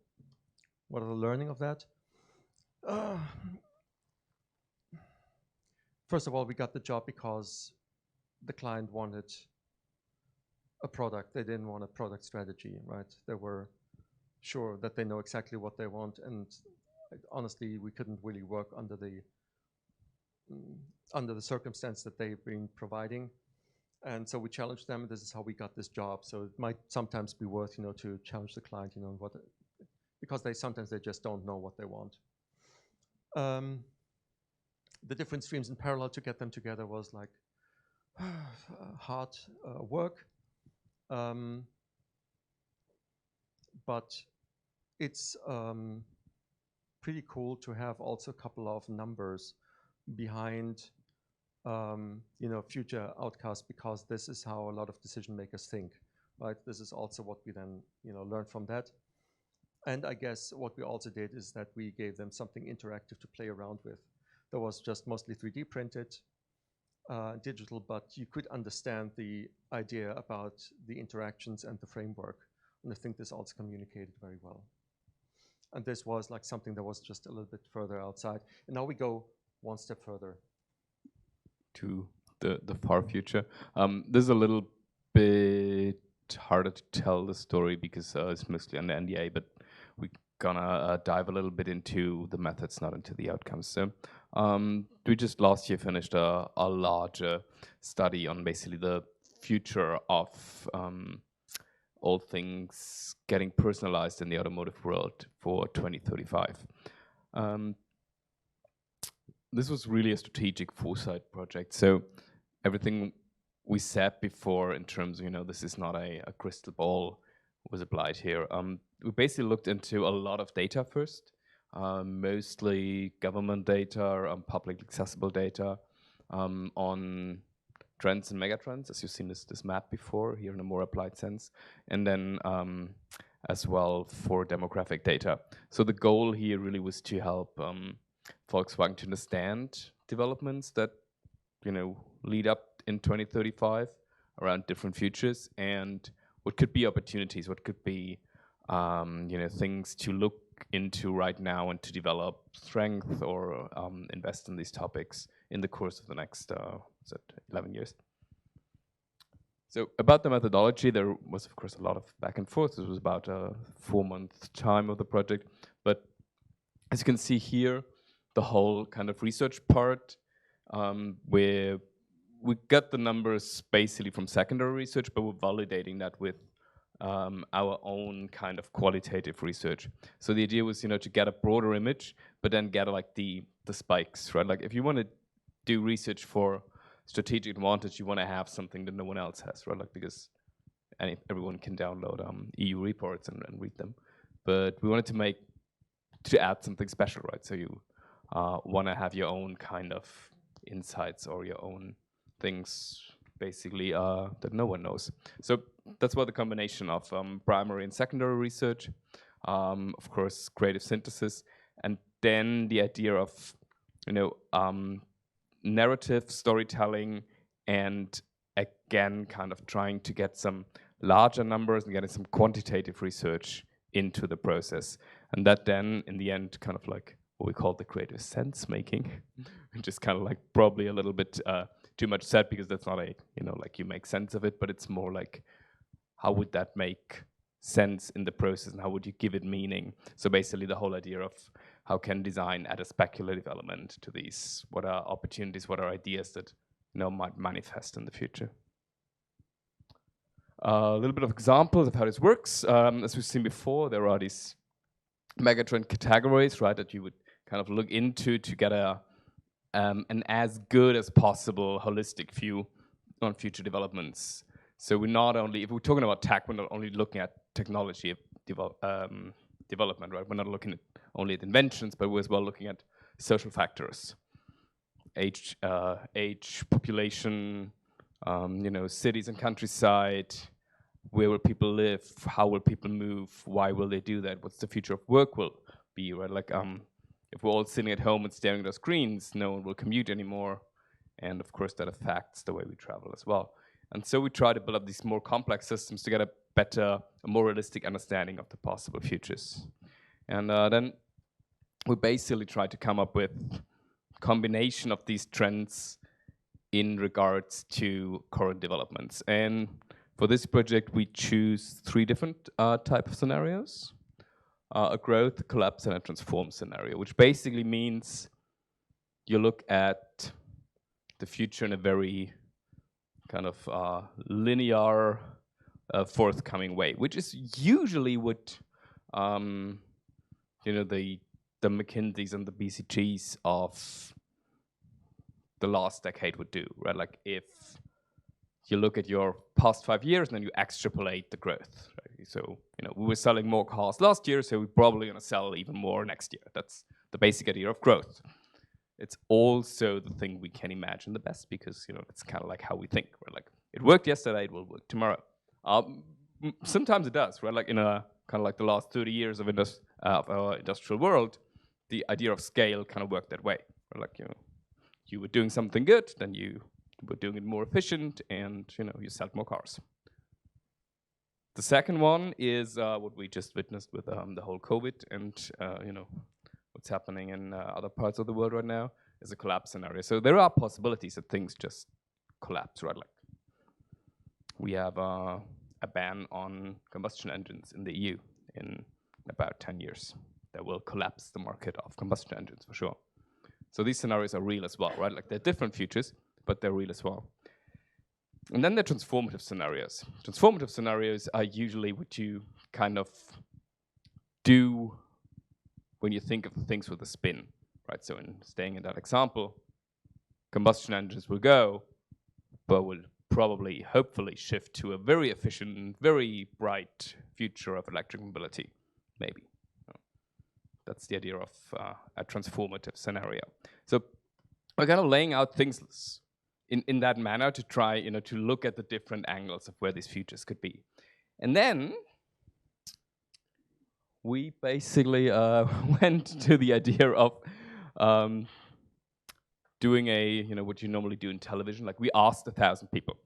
what are the learning of that? First of all, we got the job because the client wanted a product. They didn't want a product strategy, right? They were sure that they know exactly what they want, and honestly, we couldn't really work under the circumstance that they've been providing. And so we challenged them. This is how we got this job. So it might sometimes be worth, to challenge the client, because sometimes they just don't know what they want. The different streams in parallel to get them together was like hard work. But it's pretty cool to have also a couple of numbers behind future outcasts, because this is how a lot of decision makers think, right? This is also what we then learned from that. And I guess what we also did is that we gave them something interactive to play around with. That was just mostly 3D printed, digital, but you could understand the idea about the interactions and the framework. And I think this also communicated very well. And this was like something that was just a little bit further outside. And now we go one step further. To the far future. This is a little bit harder to tell the story because it's mostly under NDA, but we're gonna dive a little bit into the methods, not into the outcomes. So we just last year finished a larger study on basically the future of all things getting personalized in the automotive world for 2035. This was really a strategic foresight project. So everything we said before in terms of, this is not a crystal ball was applied here. We basically looked into a lot of data first, mostly government data, publicly accessible data on trends and megatrends, as you've seen this map before here in a more applied sense, and then as well for demographic data. So the goal here really was to help Volkswagen to understand developments that lead up in 2035 around different futures, and what could be opportunities, what could be things to look into right now and to develop strength or invest in these topics in the course of the next 11 years. So about the methodology, there was of course a lot of back and forth. This was about a 4-month time of the project, but as you can see here, the whole kind of research part, where we got the numbers basically from secondary research, but we're validating that with our own kind of qualitative research. So the idea was, to get a broader image, but then get like the spikes, right? Like if you want to do research for strategic advantage, you want to have something that no one else has, right? Like because everyone can download EU reports and read them, but we wanted to add something special, right? So you want to have your own kind of insights or your own things basically that no one knows. So that's what the combination of primary and secondary research, of course, creative synthesis, and then the idea of narrative storytelling, and again kind of trying to get some larger numbers and getting some quantitative research into the process, and that then in the end kind of like what we call the creative sense making, which is kind of like probably a little bit too much said, because that's not like you make sense of it, but it's more like how would that make sense in the process and how would you give it meaning. So basically the whole idea of how can design add a speculative element to these, what are opportunities, what are ideas that might manifest in the future. A little bit of examples of how this works. As we've seen before, there are these megatrend categories, right, that you would kind of look into to get an as good as possible holistic view on future developments. So we're not only, if we're talking about tech, we're not only looking at technology development, right? We're not looking only at inventions, but we're as well looking at social factors, age, population, cities and countryside. Where will people live? How will people move? Why will they do that? What's the future of work will be, right? Like, if we're all sitting at home and staring at our screens, no one will commute anymore. And of course, that affects the way we travel as well. And so we try to build up these more complex systems to get a better, a more realistic understanding of the possible futures. And then we basically try to come up with a combination of these trends in regards to current developments. And for this project, we choose 3 different type of scenarios. A growth, a collapse, and a transform scenario, which basically means you look at the future in a very kind of linear, forthcoming way, which is usually what the McKinseys and the BCGs of the last decade would do, right? Like if you look at your past 5 years and then you extrapolate the growth, right? So, we were selling more cars last year, so we're probably gonna sell even more next year. That's the basic idea of growth. It's also the thing we can imagine the best because, it's kind of like how we think. We're like, it worked yesterday, it will work tomorrow. Sometimes it does, right? Like in a kind of like the last 30 years of our industrial world, the idea of scale kind of worked that way. Right? Like, you were doing something good, then you were doing it more efficient, and you sold more cars. The second one is what we just witnessed with the whole COVID and what's happening in other parts of the world right now is a collapse scenario. So there are possibilities that things just collapse, right? Like we have a ban on combustion engines in the EU in about 10 years. That will collapse the market of combustion engines for sure. So these scenarios are real as well, right? Like they're different futures, but they're real as well. And then the transformative scenarios. Transformative scenarios are usually what you kind of do when you think of things with a spin, right? So in staying in that example, combustion engines will go, but will probably, hopefully, shift to a very efficient, very bright future of electric mobility, maybe. That's the idea of a transformative scenario. So we're kind of laying out things in that manner to try, to look at the different angles of where these futures could be. And then we basically went to the idea of doing what you normally do in television. Like we asked 1,000 people.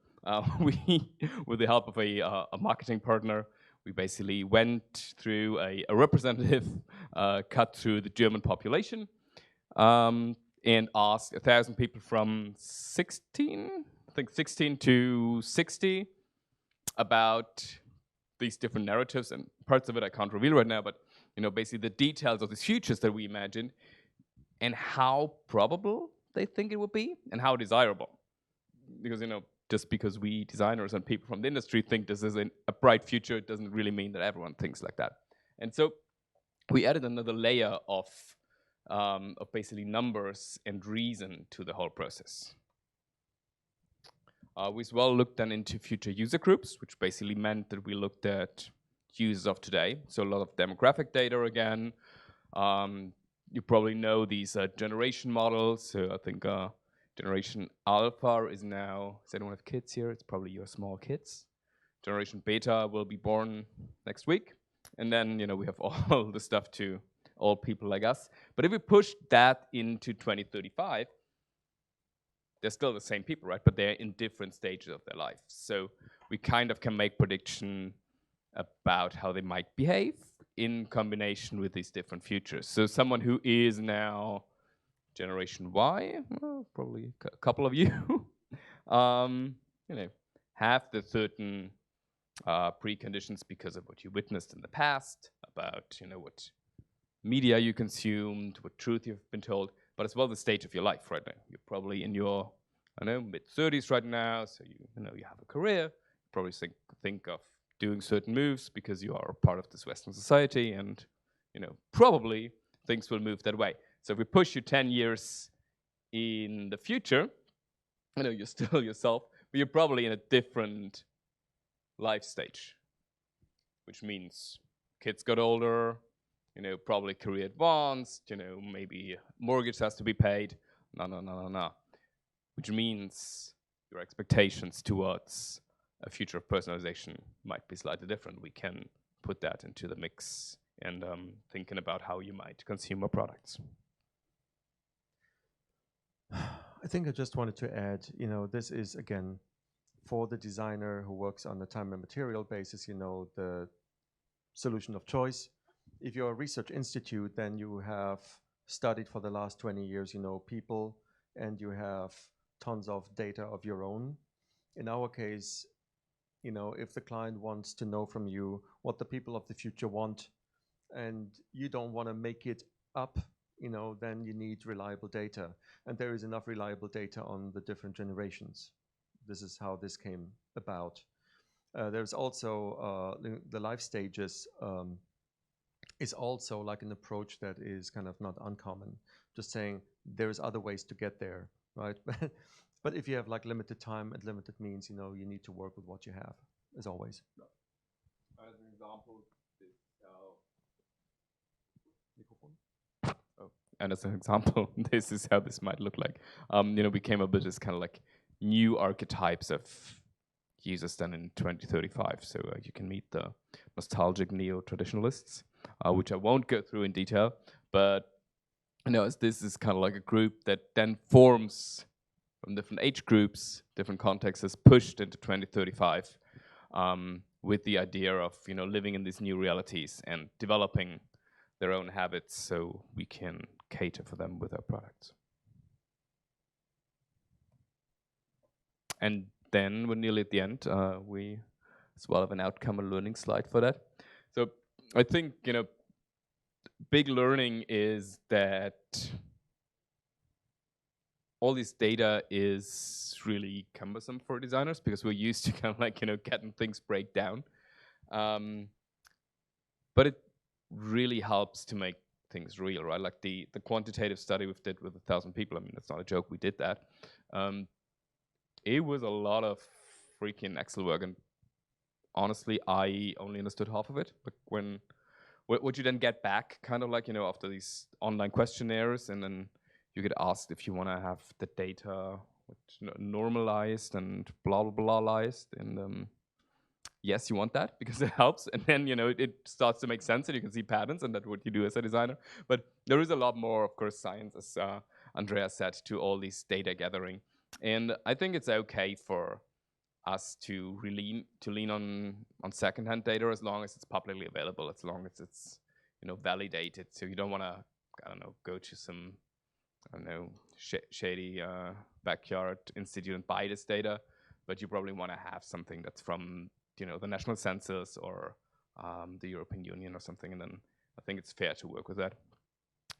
We, with the help of a marketing partner, we basically went through a representative cut through the German population and asked 1,000 people from 16 to 60 about these different narratives, and parts of it I can't reveal right now, but basically the details of these futures that we imagined and how probable they think it would be and how desirable. because just because we designers and people from the industry think this is a bright future, it doesn't really mean that everyone thinks like that. And so we added another layer of basically numbers and reason to the whole process. We as well looked then into future user groups, which basically meant that we looked at users of today. So a lot of demographic data again. You probably know these generation models. So I think Generation Alpha is now, does anyone have kids here? It's probably your small kids. Generation Beta will be born next week. And then, we have all the stuff to all people like us. But if we push that into 2035, they're still the same people, right? But they're in different stages of their life. So we kind of can make prediction about how they might behave in combination with these different futures. So someone who is now Generation Y, well, probably a couple of you, have the certain preconditions because of what you witnessed in the past, about what media you consumed, what truth you've been told, but as well the stage of your life right now. You're probably in your, mid-30s right now, so you have a career. You probably think of doing certain moves because you are a part of this Western society, and probably things will move that way. So if we push you 10 years in the future, you're still yourself, but you're probably in a different life stage, which means kids got older, probably career advanced, maybe mortgage has to be paid, no. Which means your expectations towards a future of personalization might be slightly different. We can put that into the mix and thinking about how you might consume our products. I think I just wanted to add, this is, again, for the designer who works on a time and material basis, the solution of choice. If you're a research institute, then you have studied for the last 20 years, people, and you have tons of data of your own. In our case, if the client wants to know from you what the people of the future want, and you don't want to make it up, then you need reliable data. And there is enough reliable data on the different generations. This is how this came about. There's also the life stages is also like an approach that is kind of not uncommon. Just saying there's other ways to get there, right? But if you have like limited time and limited means, you need to work with what you have, as always. As an example, and as an example, this is how this might look like. We came up with this kind of like new archetypes of users then in 2035. So you can meet the nostalgic neo-traditionalists, which I won't go through in detail, but as this is kind of like a group that then forms from different age groups, different contexts, is pushed into 2035 with the idea of living in these new realities and developing their own habits so we can cater for them with our products. And then we're nearly at the end. We as well have an outcome and learning slide for that. So I think, big learning is that all this data is really cumbersome for designers because we're used to kind of like, getting things break down. But it really helps to make things real, right? Like the quantitative study we did with 1,000 people, I mean, that's not a joke, we did that. It was a lot of freaking Excel work, and honestly, I only understood half of it. But what you then get back, kind of like, after these online questionnaires, and then you get asked if you want to have the data normalized and blah, blah, blah-ized, and yes, you want that because it helps, and then it starts to make sense and you can see patterns, and that's what you do as a designer. But there is a lot more, of course, science, as Andreas said, to all these data gathering, and I think it's okay for us to lean on secondhand data as long as it's publicly available, as long as it's validated. So you don't want to, go to some shady backyard institute and buy this data, but you probably want to have something that's from the national census or the European Union or something, and then I think it's fair to work with that.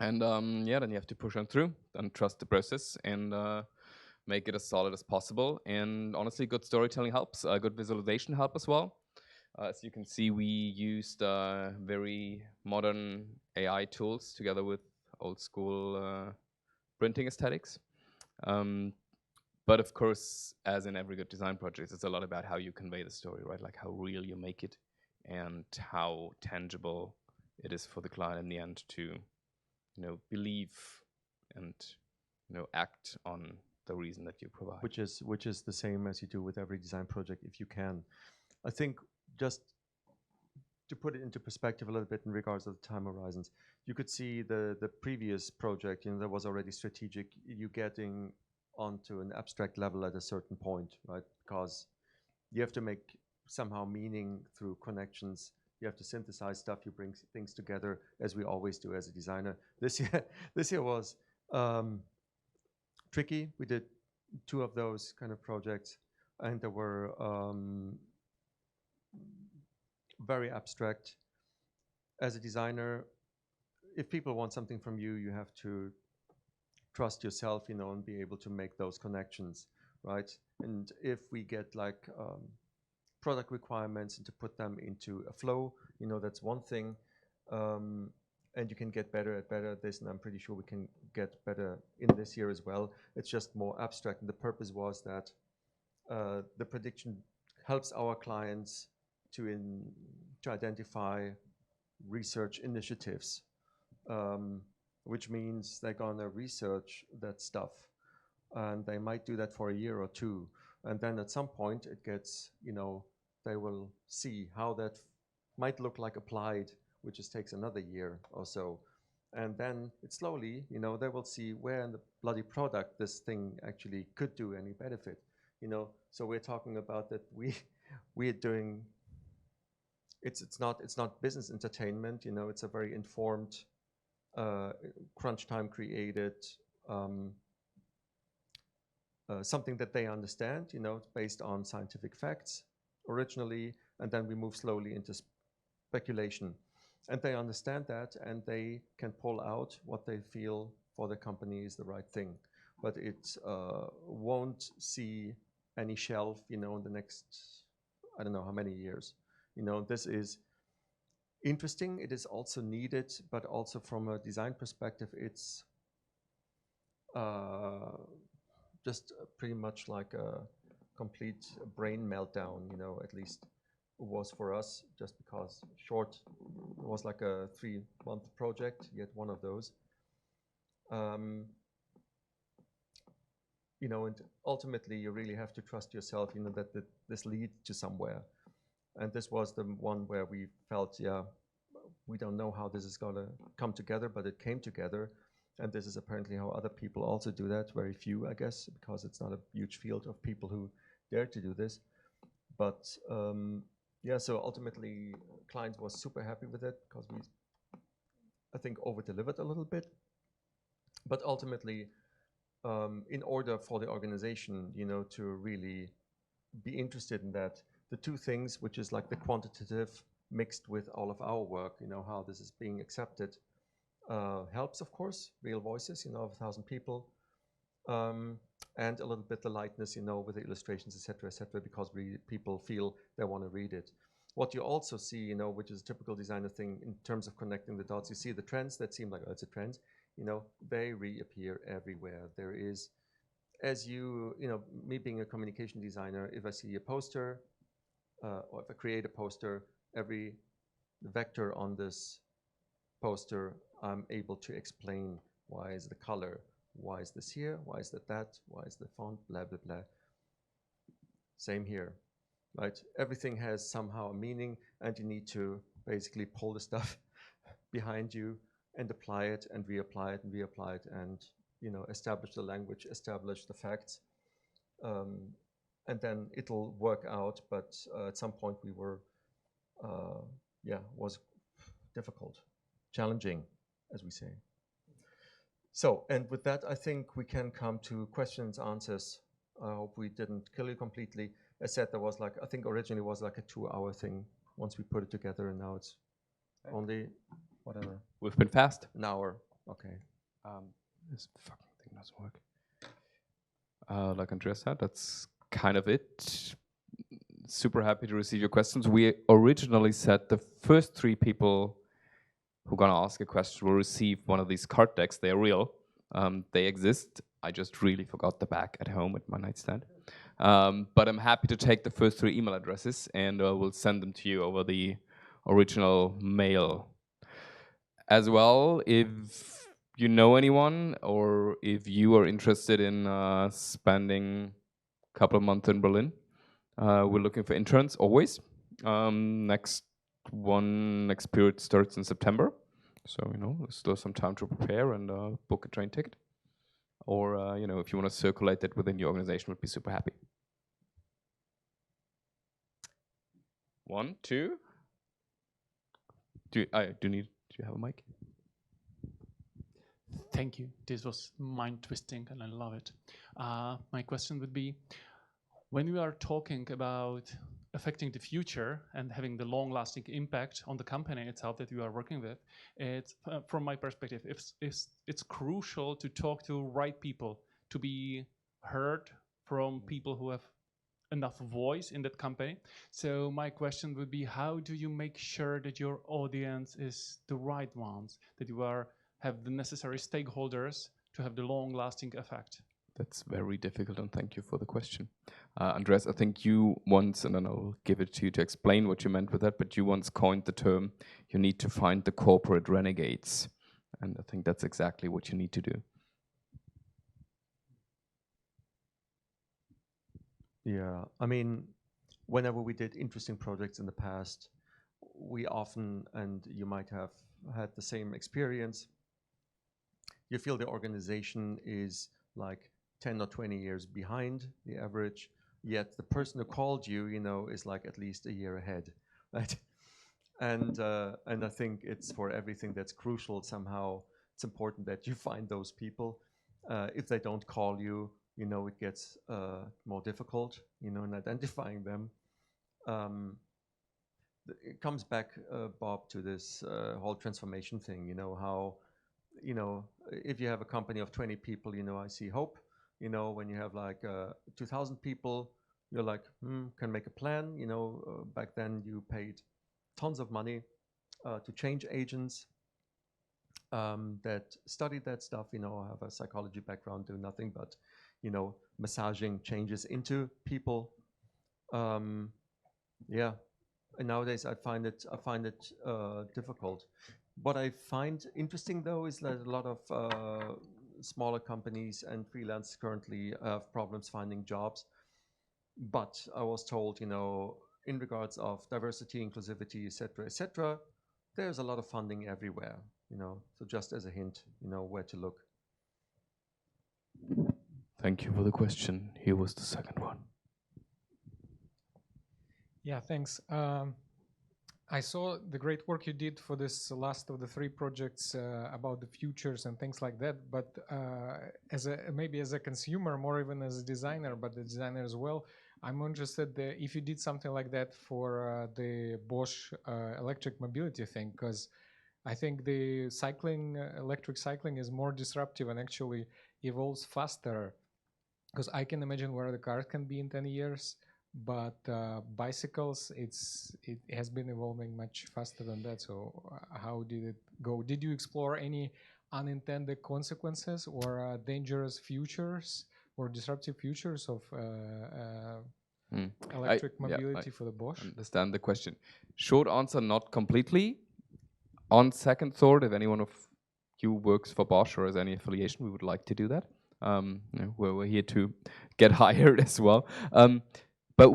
And then you have to push on through and trust the process. And make it as solid as possible. And honestly, good storytelling helps, good visualization help as well. As you can see, we used very modern AI tools together with old school printing aesthetics. But of course, as in every good design project, it's a lot about how you convey the story, right? Like how real you make it and how tangible it is for the client in the end to, believe and, act on the reason that you provide. Which is the same as you do with every design project if you can. I think just to put it into perspective a little bit in regards to the time horizons, you could see the previous project, that was already strategic, you getting onto an abstract level at a certain point, right? Because you have to make somehow meaning through connections. You have to synthesize stuff. You bring things together, as we always do as a designer. This year was tricky. We did 2 of those kind of projects, and they were very abstract. As a designer, if people want something from you, you have to trust yourself, and be able to make those connections, right? And if we get like product requirements and to put them into a flow, that's one thing. And you can get better at this, and I'm pretty sure we can get better in this year as well. It's just more abstract, and the purpose was that the prediction helps our clients to identify research initiatives, which means they're gonna research that stuff, and they might do that for a year or 2, and then at some point it gets, they will see how that might look like applied, which just takes another year or so. And then it slowly, they will see where in the bloody product this thing actually could do any benefit, So we're talking about that we're doing, it's not business entertainment, it's a very informed, crunch time created, something that they understand, based on scientific facts originally, and then we move slowly into speculation. And they understand that, and they can pull out what they feel for the company is the right thing. But it won't see any shelf, in the next, I don't know how many years. This is interesting. It is also needed, but also from a design perspective, it's just pretty much like a complete brain meltdown, at least it was for us, just because short, it was like a 3-month project, yet one of those. And ultimately you really have to trust yourself, that this leads to somewhere. And this was the one where we felt, we don't know how this is gonna come together, but it came together. And this is apparently how other people also do that. Very few, I guess, because it's not a huge field of people who dare to do this. But so ultimately, client was super happy with it because we, I think, over-delivered a little bit. But ultimately, in order for the organization, to really be interested in that, the 2 things, which is like the quantitative mixed with all of our work, how this is being accepted, helps, of course, real voices, of 1,000 people, and a little bit the lightness, with the illustrations, et cetera, because people feel they want to read it. What you also see, which is a typical designer thing in terms of connecting the dots, you see the trends that seem like, oh, it's a trend, they reappear everywhere. There is, as me being a communication designer, if I see a poster, or if I create a poster, every vector on this poster, I'm able to explain why is the color, why is this here, why is that, why is the font, blah, blah, blah. Same here, right? Everything has somehow a meaning, and you need to basically pull the stuff behind you and apply it and reapply it and reapply it and, establish the language, establish the facts. And then it'll work out, but at some point we were, was difficult, challenging, as we say. So, and with that, I think we can come to questions, answers. I hope we didn't kill you completely. As said, there was like, I think originally was like a 2-hour thing once we put it together, and now it's only, whatever. We've been fast. An hour, okay. This fucking thing doesn't work. like Andreas said, that's kind of it. Super happy to receive your questions. We originally said the first 3 people who are gonna ask a question will receive one of these card decks. They are real. They exist. I just really forgot the back at home at my nightstand. But I'm happy to take the first 3 email addresses, and we'll send them to you over the original mail. As well, if you know anyone, or if you are interested in spending a couple of months in Berlin, we're looking for interns always. Next period starts in September. So, there's still some time to prepare and book a train ticket. Or, if you want to circulate that within your organization, we'd be super happy. 1, 2. Do you have a mic? Thank you. This was mind-twisting, and I love it. My question would be, when we are talking about affecting the future and having the long-lasting impact on the company itself that you are working with, it's from my perspective, it's crucial to talk to right people, to be heard from people who have enough voice in that company. So my question would be, how do you make sure that your audience is the right ones, that you have the necessary stakeholders to have the long-lasting effect? That's very difficult, and thank you for the question. Andreas, I think you once, and then I'll give it to you to explain what you meant with that, but you once coined the term, you need to find the corporate renegades. And I think that's exactly what you need to do. Yeah, I mean, whenever we did interesting projects in the past, we often, and you might have had the same experience, you feel the organization is like 10 or 20 years behind the average, yet the person who called you, is like at least a year ahead, right? And I think it's for everything that's crucial somehow, it's important that you find those people. If they don't call you, it gets more difficult, in identifying them. It comes back, Bob, to this whole transformation thing, how, if you have a company of 20 people, I see hope. When you have like 2,000 people, you're like, can make a plan. Back then you paid tons of money to change agents that studied that stuff, have a psychology background, do nothing but, massaging changes into people. Yeah, and nowadays I find it difficult. What I find interesting though is that a lot of smaller companies and freelancers currently have problems finding jobs. But I was told, in regards of diversity, inclusivity, et cetera, there's a lot of funding everywhere, So just as a hint, where to look. Thank you for the question. Here was the second one. Yeah, thanks. I saw the great work you did for this last of the 3 projects about the futures and things like that. But maybe as a consumer, more even as a designer, but the designer as well, I'm interested if you did something like that for the Bosch electric mobility thing, because I think the electric cycling is more disruptive and actually evolves faster. Because I can imagine where the cars can be in 10 years. But bicycles, it has been evolving much faster than that. So how did it go? Did you explore any unintended consequences or dangerous futures or disruptive futures of electric mobility for the Bosch? I understand the question. Short answer, not completely. On second thought, if anyone of you works for Bosch or has any affiliation, we would like to do that. We're here to get hired as well. But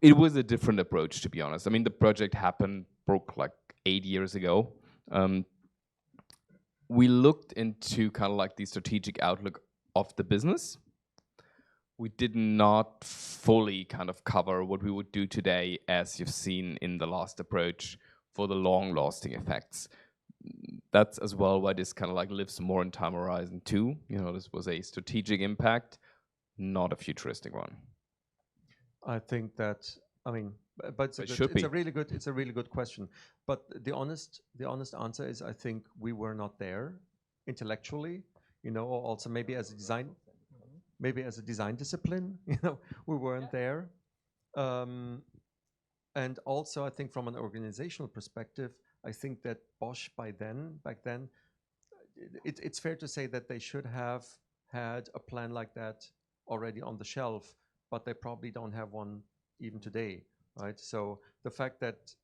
it was a different approach, to be honest. I mean, the project broke like 8 years ago. We looked into kind of like the strategic outlook of the business. We did not fully kind of cover what we would do today, as you've seen in the last approach, for the long-lasting effects. That's as well why this kind of like lives more in time horizon 2. This was a strategic impact, not a futuristic one. I think that, but it's a really good question. But the honest answer is, I think we were not there intellectually, also maybe as a design. maybe as a design discipline, we weren't there. And also, I think from an organizational perspective, I think that Bosch back then, it's fair to say that they should have had a plan like that already on the shelf, but they probably don't have one even today, right? So the fact that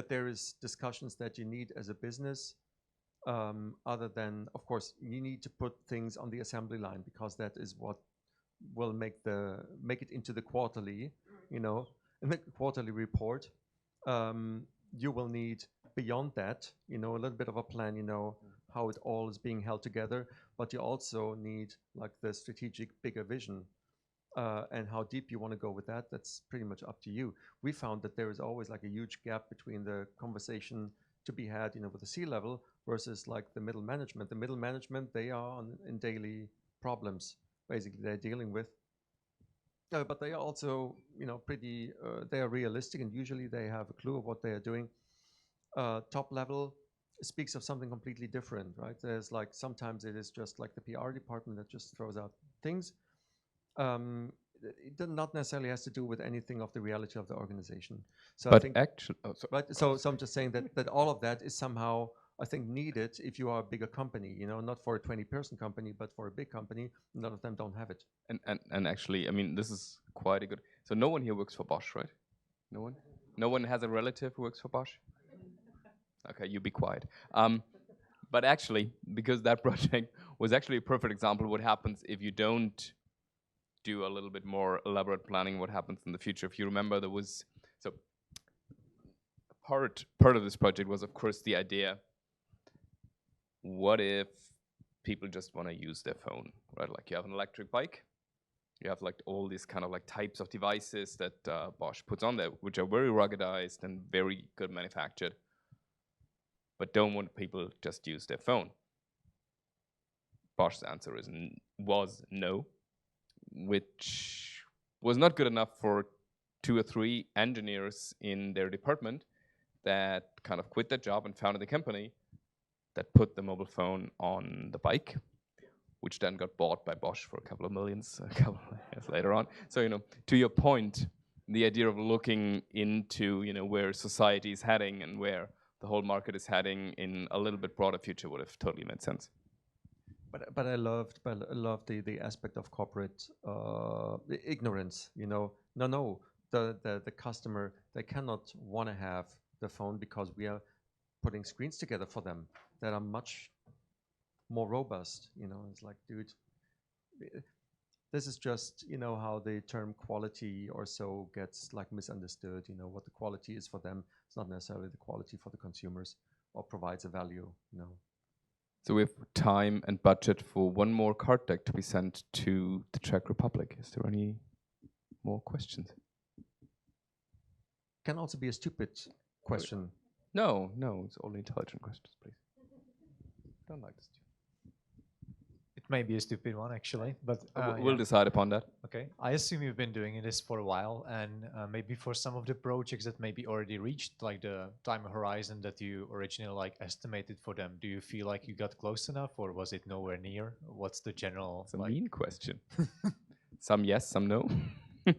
there is discussions that you need as a business, other than, of course, you need to put things on the assembly line because that is what will make it into the quarterly, in the quarterly report. You will need beyond that, a little bit of a plan, how it all is being held together, but you also need like the strategic bigger vision. And how deep you want to go with that, that's pretty much up to you. We found that there is always like a huge gap between the conversation to be had, with the C-level versus like the middle management. The middle management, they are in daily problems, basically, they're dealing with. But they are also, pretty, they are realistic, and usually they have a clue of what they are doing. Top level speaks of something completely different, right? There's like, sometimes it is just like the PR department that just throws out things. It does not necessarily has to do with anything of the reality of the organization. So but I think, actually, right? So I'm just saying that all of that is somehow, I think, needed if you are a bigger company. Not for a 20-person company, but for a big company. None of them don't have it. And actually, I mean, this is quite a good. So no one here works for Bosch, right? No one. No one has a relative who works for Bosch. Okay, you be quiet. But actually, because that project was actually a perfect example of what happens if you don't do a little bit more elaborate planning, what happens in the future. If you remember, there was, so part of this project was, of course, the idea, what if people just want to use their phone, right? Like you have an electric bike, you have like all these kind of like types of devices that Bosch puts on there, which are very ruggedized and very good manufactured, but don't want people just use their phone. Bosch's answer was no, which was not good enough for 2 or 3 engineers in their department that kind of quit their job and founded a company that put the mobile phone on the bike, which then got bought by Bosch for a couple of millions a couple of years later on. So, to your point, the idea of looking into, where society is heading and where the whole market is heading in a little bit broader future would have totally made sense. But I loved the aspect of corporate ignorance. No, the customer, they cannot want to have the phone because we are putting screens together for them that are much more robust. It's like, dude, this is just how the term quality or so gets like misunderstood. What the quality is for them, it's not necessarily the quality for the consumers or provides a value. So we have time and budget for one more card deck to be sent to the Czech Republic. Is there any more questions? Can also be a stupid question. No, it's only intelligent questions, please. Don't like this. It may be a stupid one, actually, but we'll decide upon that. Okay. I assume you've been doing this for a while, and maybe for some of the projects that maybe already reached like the time horizon that you originally like estimated for them, do you feel like you got close enough, or was it nowhere near? What's the general? It's a mean question. Some yes, some no. You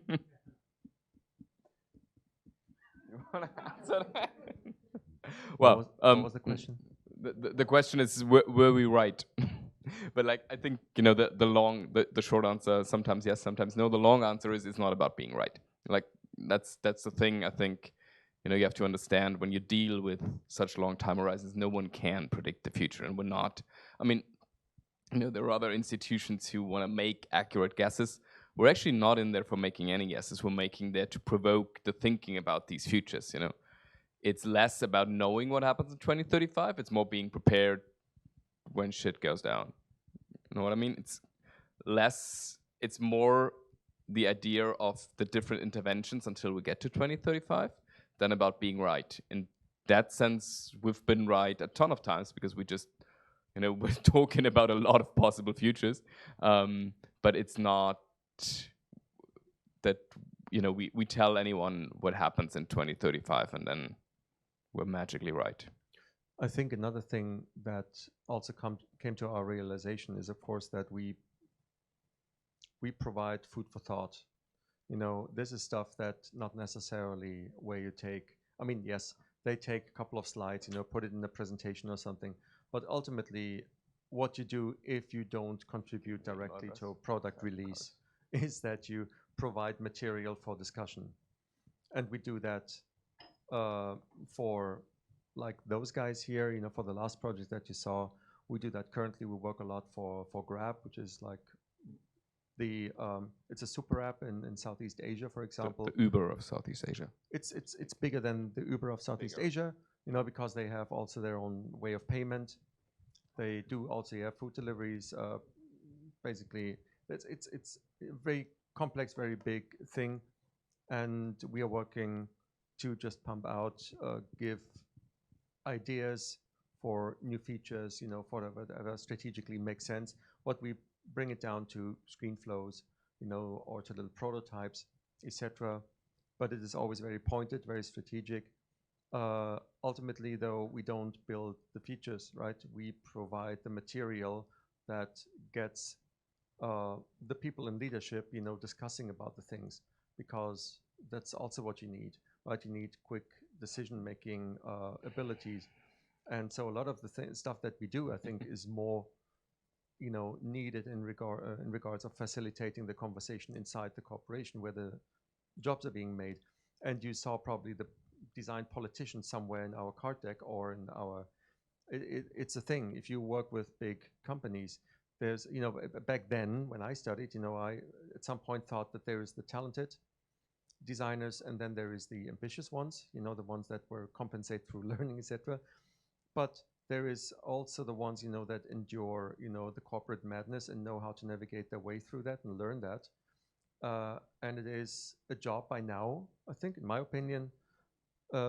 want to answer that? Well, what was the question? The question is, were we right? But like, I think, the short answer, sometimes yes, sometimes no. The long answer is, it's not about being right. Like, that's the thing, I think, you have to understand when you deal with such long time horizons, no one can predict the future, and we're not. I mean, there are other institutions who want to make accurate guesses. We're actually not in there for making any guesses. We're making there to provoke the thinking about these futures, It's less about knowing what happens in 2035. It's more being prepared when shit goes down. You know what I mean? It's more the idea of the different interventions until we get to 2035 than about being right. In that sense, we've been right a ton of times because we just, we're talking about a lot of possible futures. But it's not that, we tell anyone what happens in 2035 and then we're magically right. I think another thing that also came to our realization is, of course, that we we provide food for thought. You know, this is stuff that not necessarily where you take, I mean, yes, they take a couple of slides, you know, put it in a presentation or something, but ultimately what you do if you don't contribute directly to a product release is that you provide material for discussion. And we do that for like those guys here, you know, for the last project that you saw, we do that currently. We work a lot for Grab, which is like the it's a super app in Southeast Asia, for example. The Uber of Southeast Asia. It's bigger than the Uber of Southeast Asia, you know, because they have also their own way of payment. They do also have food deliveries. Basically, it's a very complex, very big thing, and we are working to just pump out, give ideas for new features, you know, for whatever strategically makes sense. What we bring it down to screen flows, you know, or to little prototypes, etc. But it is always very pointed, very strategic. Ultimately, though, we don't build the features, right? We provide the material that gets the people in leadership, you know, discussing about the things, because that's also what you need, right? You need quick decision-making abilities. And so a lot of the stuff that we do, I think, is more, you know, needed in regards of facilitating the conversation inside the corporation where the jobs are being made. And you saw probably the design politician somewhere in our card deck or in our, it's a thing. If you work with big companies, there's, you know, back then when I studied, you know, I at some point thought that there is the talented designers and then there is the ambitious ones, you know, the ones that were compensated through learning, etc. But there is also the ones, you know, that endure, you know, the corporate madness and know how to navigate their way through that and learn that. And it is a job by now, I think, in my opinion,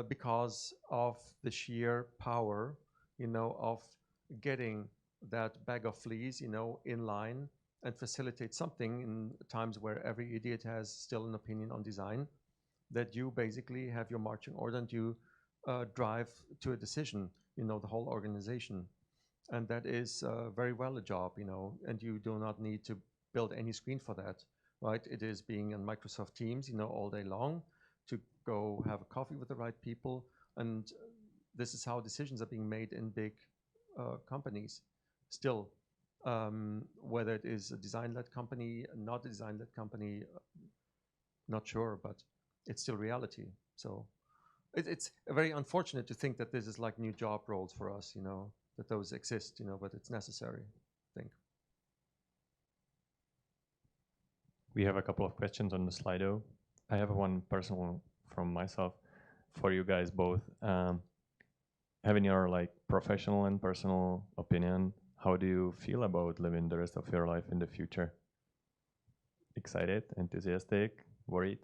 because of the sheer power, you know, of getting that bag of fleas, you know, in line and facilitate something in times where every idiot has still an opinion on design, that you basically have your marching order and you drive to a decision, you know, the whole organization. And that is very well a job, you know, and you do not need to build any screen for that, right? It is being on Microsoft Teams, you know, all day long to go have a coffee with the right people. And this is how decisions are being made in big companies still. Whether it is a design-led company, not a design-led company, not sure, but it's still reality. So it's very unfortunate to think that this is like new job roles for us, you know, that those exist, you know, but it's necessary, I think. We have a couple of questions on the Slido. I have one personal from myself for you guys both. Having your like professional and personal opinion, how do you feel about living the rest of your life in the future? Excited, enthusiastic, worried?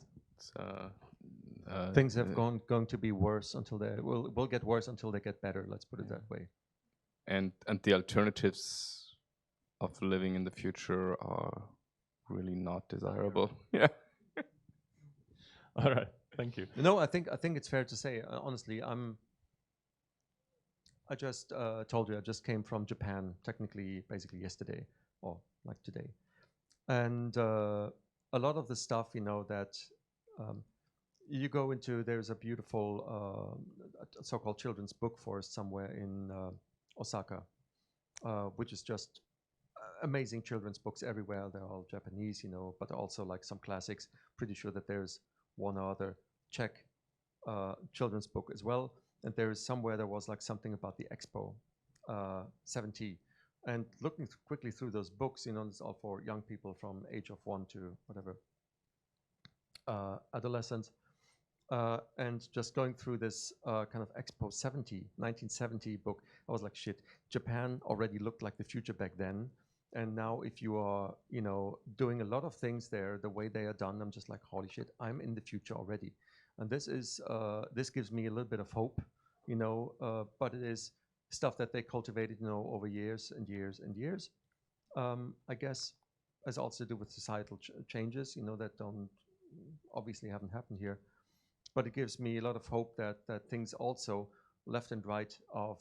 Things have going to be worse until they will get worse until they get better. Let's put it that way. And the alternatives of living in the future are really not desirable. Yeah. All right, thank you. No, I think it's fair to say, honestly, I just told you I just came from Japan, technically, basically yesterday or like today, and a lot of the stuff, you know, that you go into. There's a beautiful so-called children's book forest somewhere in Osaka, which is just amazing children's books everywhere. They're all Japanese, you know, but also like some classics. Pretty sure that there's one other Czech children's book as well. And there is somewhere there was like something about the Expo 70. And looking quickly through those books, you know, it's all for young people from age of 1 to whatever, adolescents. And just going through this kind of Expo 1970 book, I was like, shit, Japan already looked like the future back then. And now if you are, you know, doing a lot of things there, the way they are done, I'm just like, holy shit, I'm in the future already. And this is, this gives me a little bit of hope, you know, but it is stuff that they cultivated, you know, over years and years and years. I guess has also to do with societal changes, you know, that don't, obviously haven't happened here. But it gives me a lot of hope that things also left and right of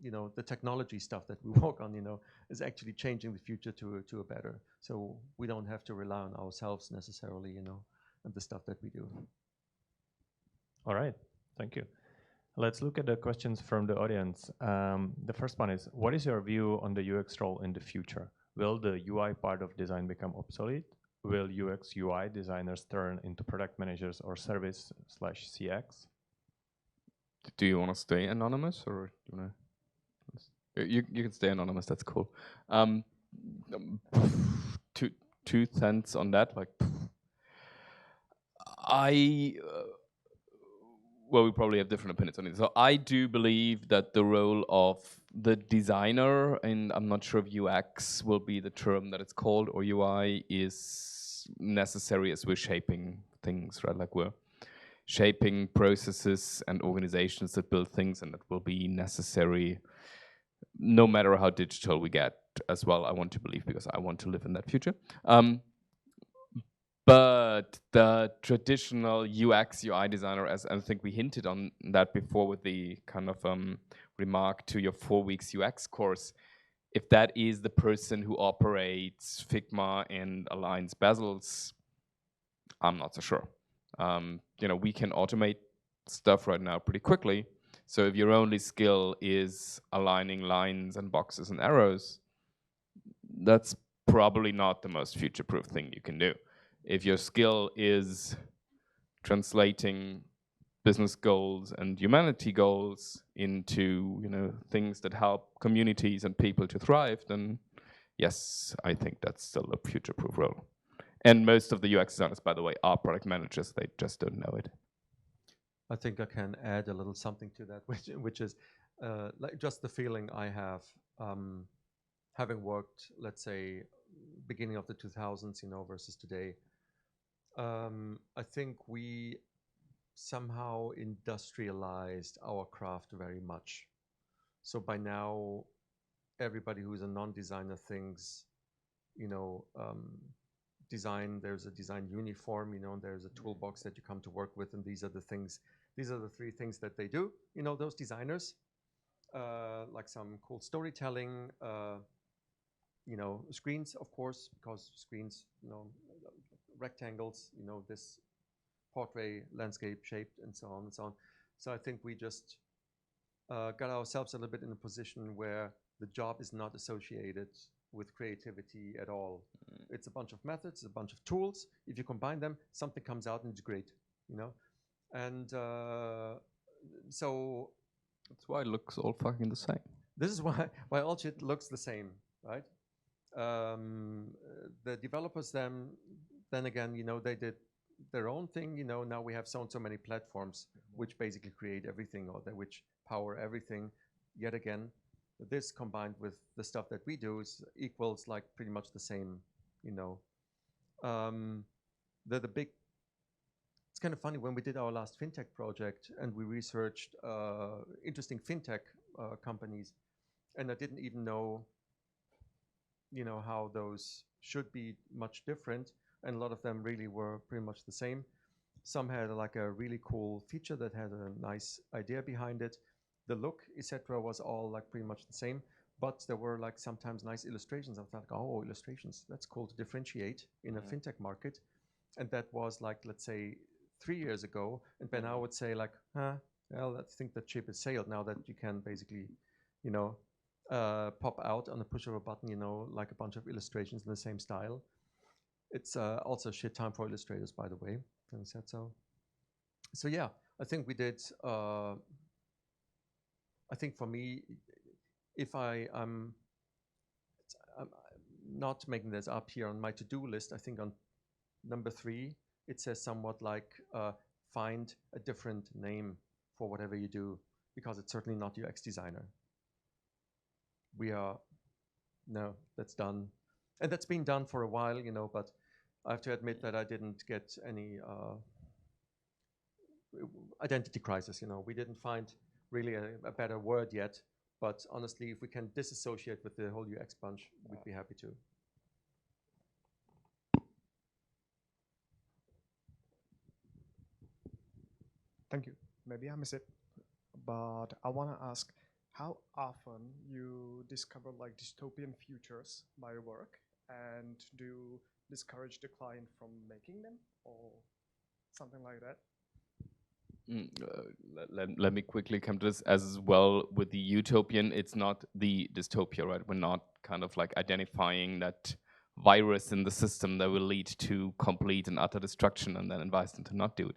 the technology stuff that we work on, is actually changing the future to a better. So we don't have to rely on ourselves necessarily, and the stuff that we do. All right, thank you. Let's look at the questions from the audience. The first one is, what is your view on the UX role in the future? Will the UI part of design become obsolete? Will UX UI designers turn into product managers or service/CX? Do you want to stay anonymous, or do you want to? You can stay anonymous. That's cool. Two cents on that. Like, well, we probably have different opinions on it. So I do believe that the role of the designer, and I'm not sure if UX will be the term that it's called, or UI, is necessary as we're shaping things, right? Like we're shaping processes and organizations that build things, and that will be necessary no matter how digital we get as well, I want to believe, because I want to live in that future. But the traditional UX, UI designer, as I think we hinted on that before with the kind of remark to your 4 weeks UX course, if that is the person who operates Figma and aligns bezels, I'm not so sure. We can automate stuff right now pretty quickly. So if your only skill is aligning lines and boxes and arrows, that's probably not the most future-proof thing you can do. If your skill is translating business goals and humanity goals into things that help communities and people to thrive, then yes, I think that's still a future-proof role. And most of the UX designers, by the way, are product managers. They just don't know it. I think I can add a little something to that, which is like just the feeling I have having worked, let's say, beginning of the 2000s, versus today. I think we somehow industrialized our craft very much. So by now, everybody who is a non-designer thinks, design, there's a design uniform, and there's a toolbox that you come to work with, and these are the three things that they do, those designers, like some cool storytelling, screens, of course, because screens, rectangles, this portrait landscape shaped, and so on and so on. So I think we just got ourselves a little bit in a position where the job is not associated with creativity at all. It's a bunch of methods, a bunch of tools. If you combine them, something comes out and it's great, And so that's why it looks all fucking the same. This is why all shit looks the same, right? The developers then again, they did their own thing. Now we have so many platforms which basically create everything, or which power everything. Yet again, this combined with the stuff that we do equals like pretty much the same. The big. It's kind of funny when we did our last fintech project and we researched interesting fintech companies, and I didn't even know, how those should be much different. And a lot of them really were pretty much the same. Some had like a really cool feature that had a nice idea behind it. The look, etc., was all like pretty much the same. But there were like sometimes nice illustrations. I thought, oh, illustrations, that's cool to differentiate in a fintech market. And that was like, let's say, 3 years ago. And then I would say like, well, I think that ship has sailed now that you can basically, pop out on the push of a button, like a bunch of illustrations in the same style. It's also shit time for illustrators, by the way. Having said so. So yeah, I think we did. I think for me, if I'm not making this up here on my to-do list, I think on number 3 it says somewhat like find a different name for whatever you do, because it's certainly not UX designer. No, that's done. And that's been done for a while, but I have to admit that I didn't get any identity crisis, We didn't find really a better word yet, but honestly, if we can disassociate with the whole UX bunch, we'd be happy to. Thank you. Maybe I miss it, but I want to ask, how often you discover like dystopian futures by your work, and do you discourage the client from making them or something like that? Let me quickly come to this as well. With the utopian, it's not the dystopia, right? We're not kind of like identifying that virus in the system that will lead to complete and utter destruction and then advise them to not do it.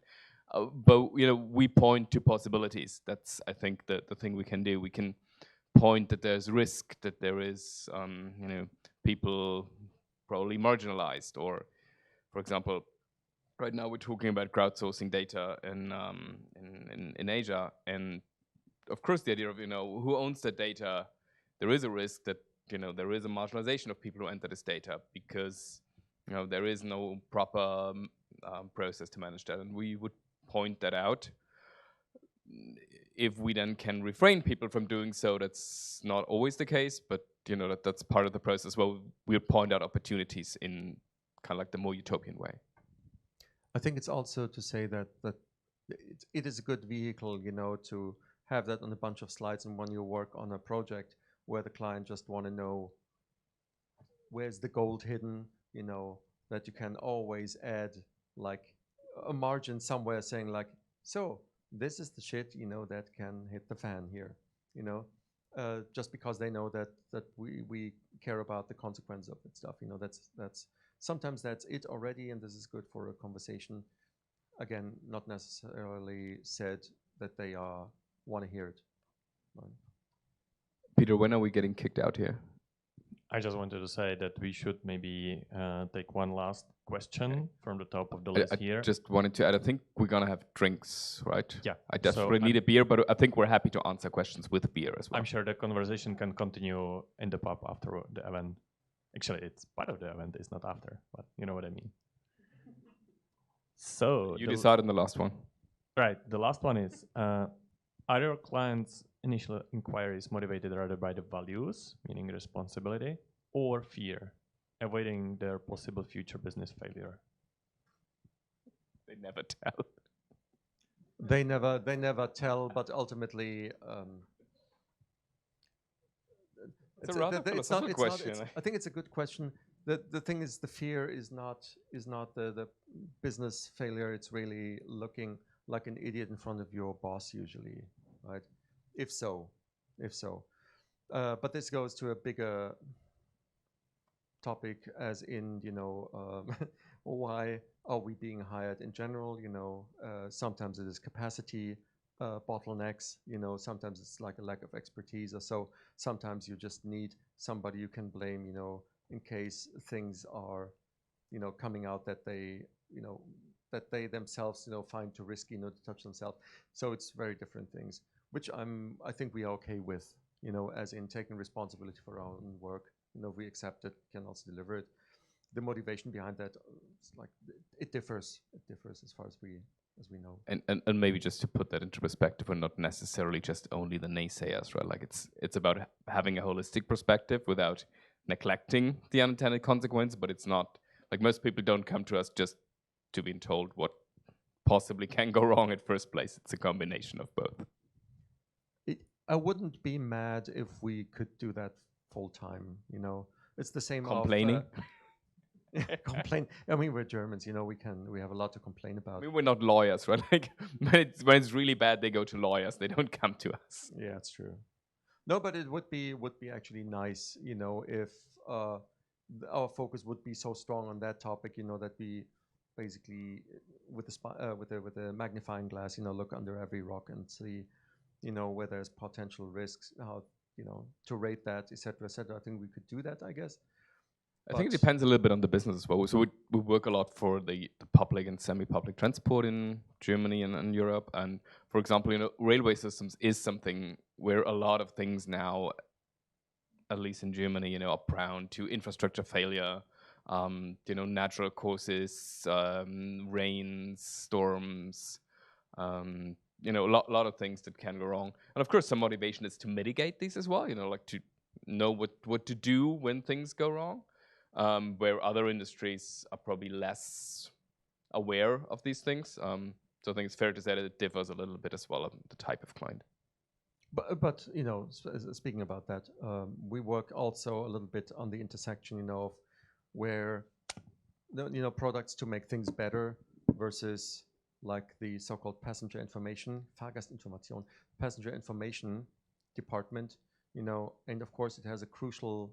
But we point to possibilities. That's, I think, the thing we can do. We can point that there's risk, that there is people probably marginalized, or for example, right now we're talking about crowdsourcing data in Asia, and of course the idea of who owns that data. There is a risk that there is a marginalization of people who enter this data because there is no proper process to manage that, and we would point that out. If we then can refrain people from doing so, that's not always the case, but that's part of the process. Well, we'll point out opportunities in kind of like the more utopian way. I think it's also to say that it is a good vehicle, to have that on a bunch of slides, and when you work on a project where the client just want to know where's the gold hidden, that you can always add like a margin somewhere saying like, so this is the shit, that can hit the fan here, just because they know that we care about the consequence of that stuff. That's sometimes that's it already, and this is good for a conversation. Again, not necessarily said that they want to hear it. Right. Peter, when are we getting kicked out here? I just wanted to say that we should maybe take one last question from the top of the list here. I just wanted to add, I think we're going to have drinks, right? Yeah. I desperately need a beer, but I think we're happy to answer questions with beer as well. I'm sure the conversation can continue in the pub after the event. Actually, it's part of the event, it's not after, but you know what I mean. So you decide on the last one. Right. The last one is, are your clients' initial inquiries motivated rather by the values, meaning responsibility, or fear, avoiding their possible future business failure? They never tell. They never tell, but ultimately, it's a rather philosophical question. I think it's a good question. The thing is, the fear is not the business failure. It's really looking like an idiot in front of your boss usually, right? If so. But this goes to a bigger topic, as in, why are we being hired in general? Sometimes it is capacity bottlenecks. Sometimes it's like a lack of expertise or so. Sometimes you just need somebody you can blame, in case things are, coming out that they, that they themselves, find too risky, to touch themselves. So it's very different things, which I think we are okay with, as in taking responsibility for our own work. We accept it, can also deliver it. The motivation behind that, it's like it differs. It differs as far as we know. And maybe just to put that into perspective, we're not necessarily just only the naysayers, right? Like it's about having a holistic perspective without neglecting the unintended consequence. But it's not like most people don't come to us just to be told what possibly can go wrong at first place. It's a combination of both. I wouldn't be mad if we could do that full time. It's the same. Complaining. Complain. I mean, we're Germans. We have a lot to complain about. I mean, we're not lawyers, right? Like when it's really bad, they go to lawyers. They don't come to us. Yeah, it's true. No, but it would be actually nice, if our focus would be so strong on that topic, that we basically with the magnifying glass, look under every rock and see, where there's potential risks, how to rate that, etc., etc. I think we could do that, I guess. I think it depends a little bit on the business as well. So we work a lot for the public and semi-public transport in Germany and Europe. And for example, railway systems is something where a lot of things now, at least in Germany, are prone to infrastructure failure, natural causes, rains, storms, a lot of things that can go wrong. And of course, some motivation is to mitigate these as well, like to know what to do when things go wrong. Where other industries are probably less aware of these things. So I think it's fair to say that it differs a little bit as well on the type of client. But you know, speaking about that, we work also a little bit on the intersection, you know, of where you know, products to make things better versus like the so-called passenger information, Fahrgastinformation, passenger information department, you know, and of course it has a crucial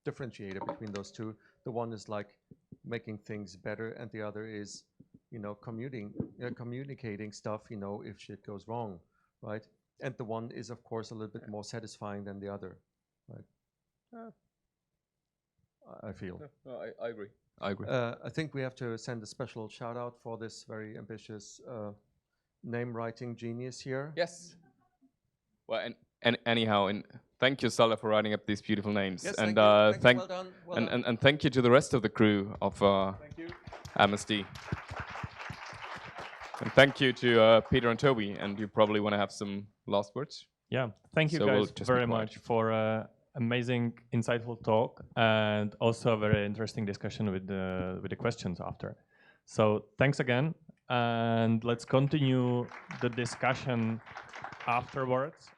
differentiator between those two. The one is like making things better, and the other is, you know, communicating stuff, you know, if shit goes wrong, right? And the one is, of course, a little bit more satisfying than the other, right? I feel. I agree. I agree. I think we have to send a special shout out for this very ambitious name writing genius here. Yes. Well, and anyhow, and thank you, Salah, for writing up these beautiful names. Yes, and thank you. Well done. Well done. And thank you to the rest of the crew of Amnesty. And thank you to Peter and Toby. And you probably want to have some last words. Yeah, thank you guys very much for amazing, insightful talk, and also a very interesting discussion with the questions after. So thanks again, and let's continue the discussion afterwards.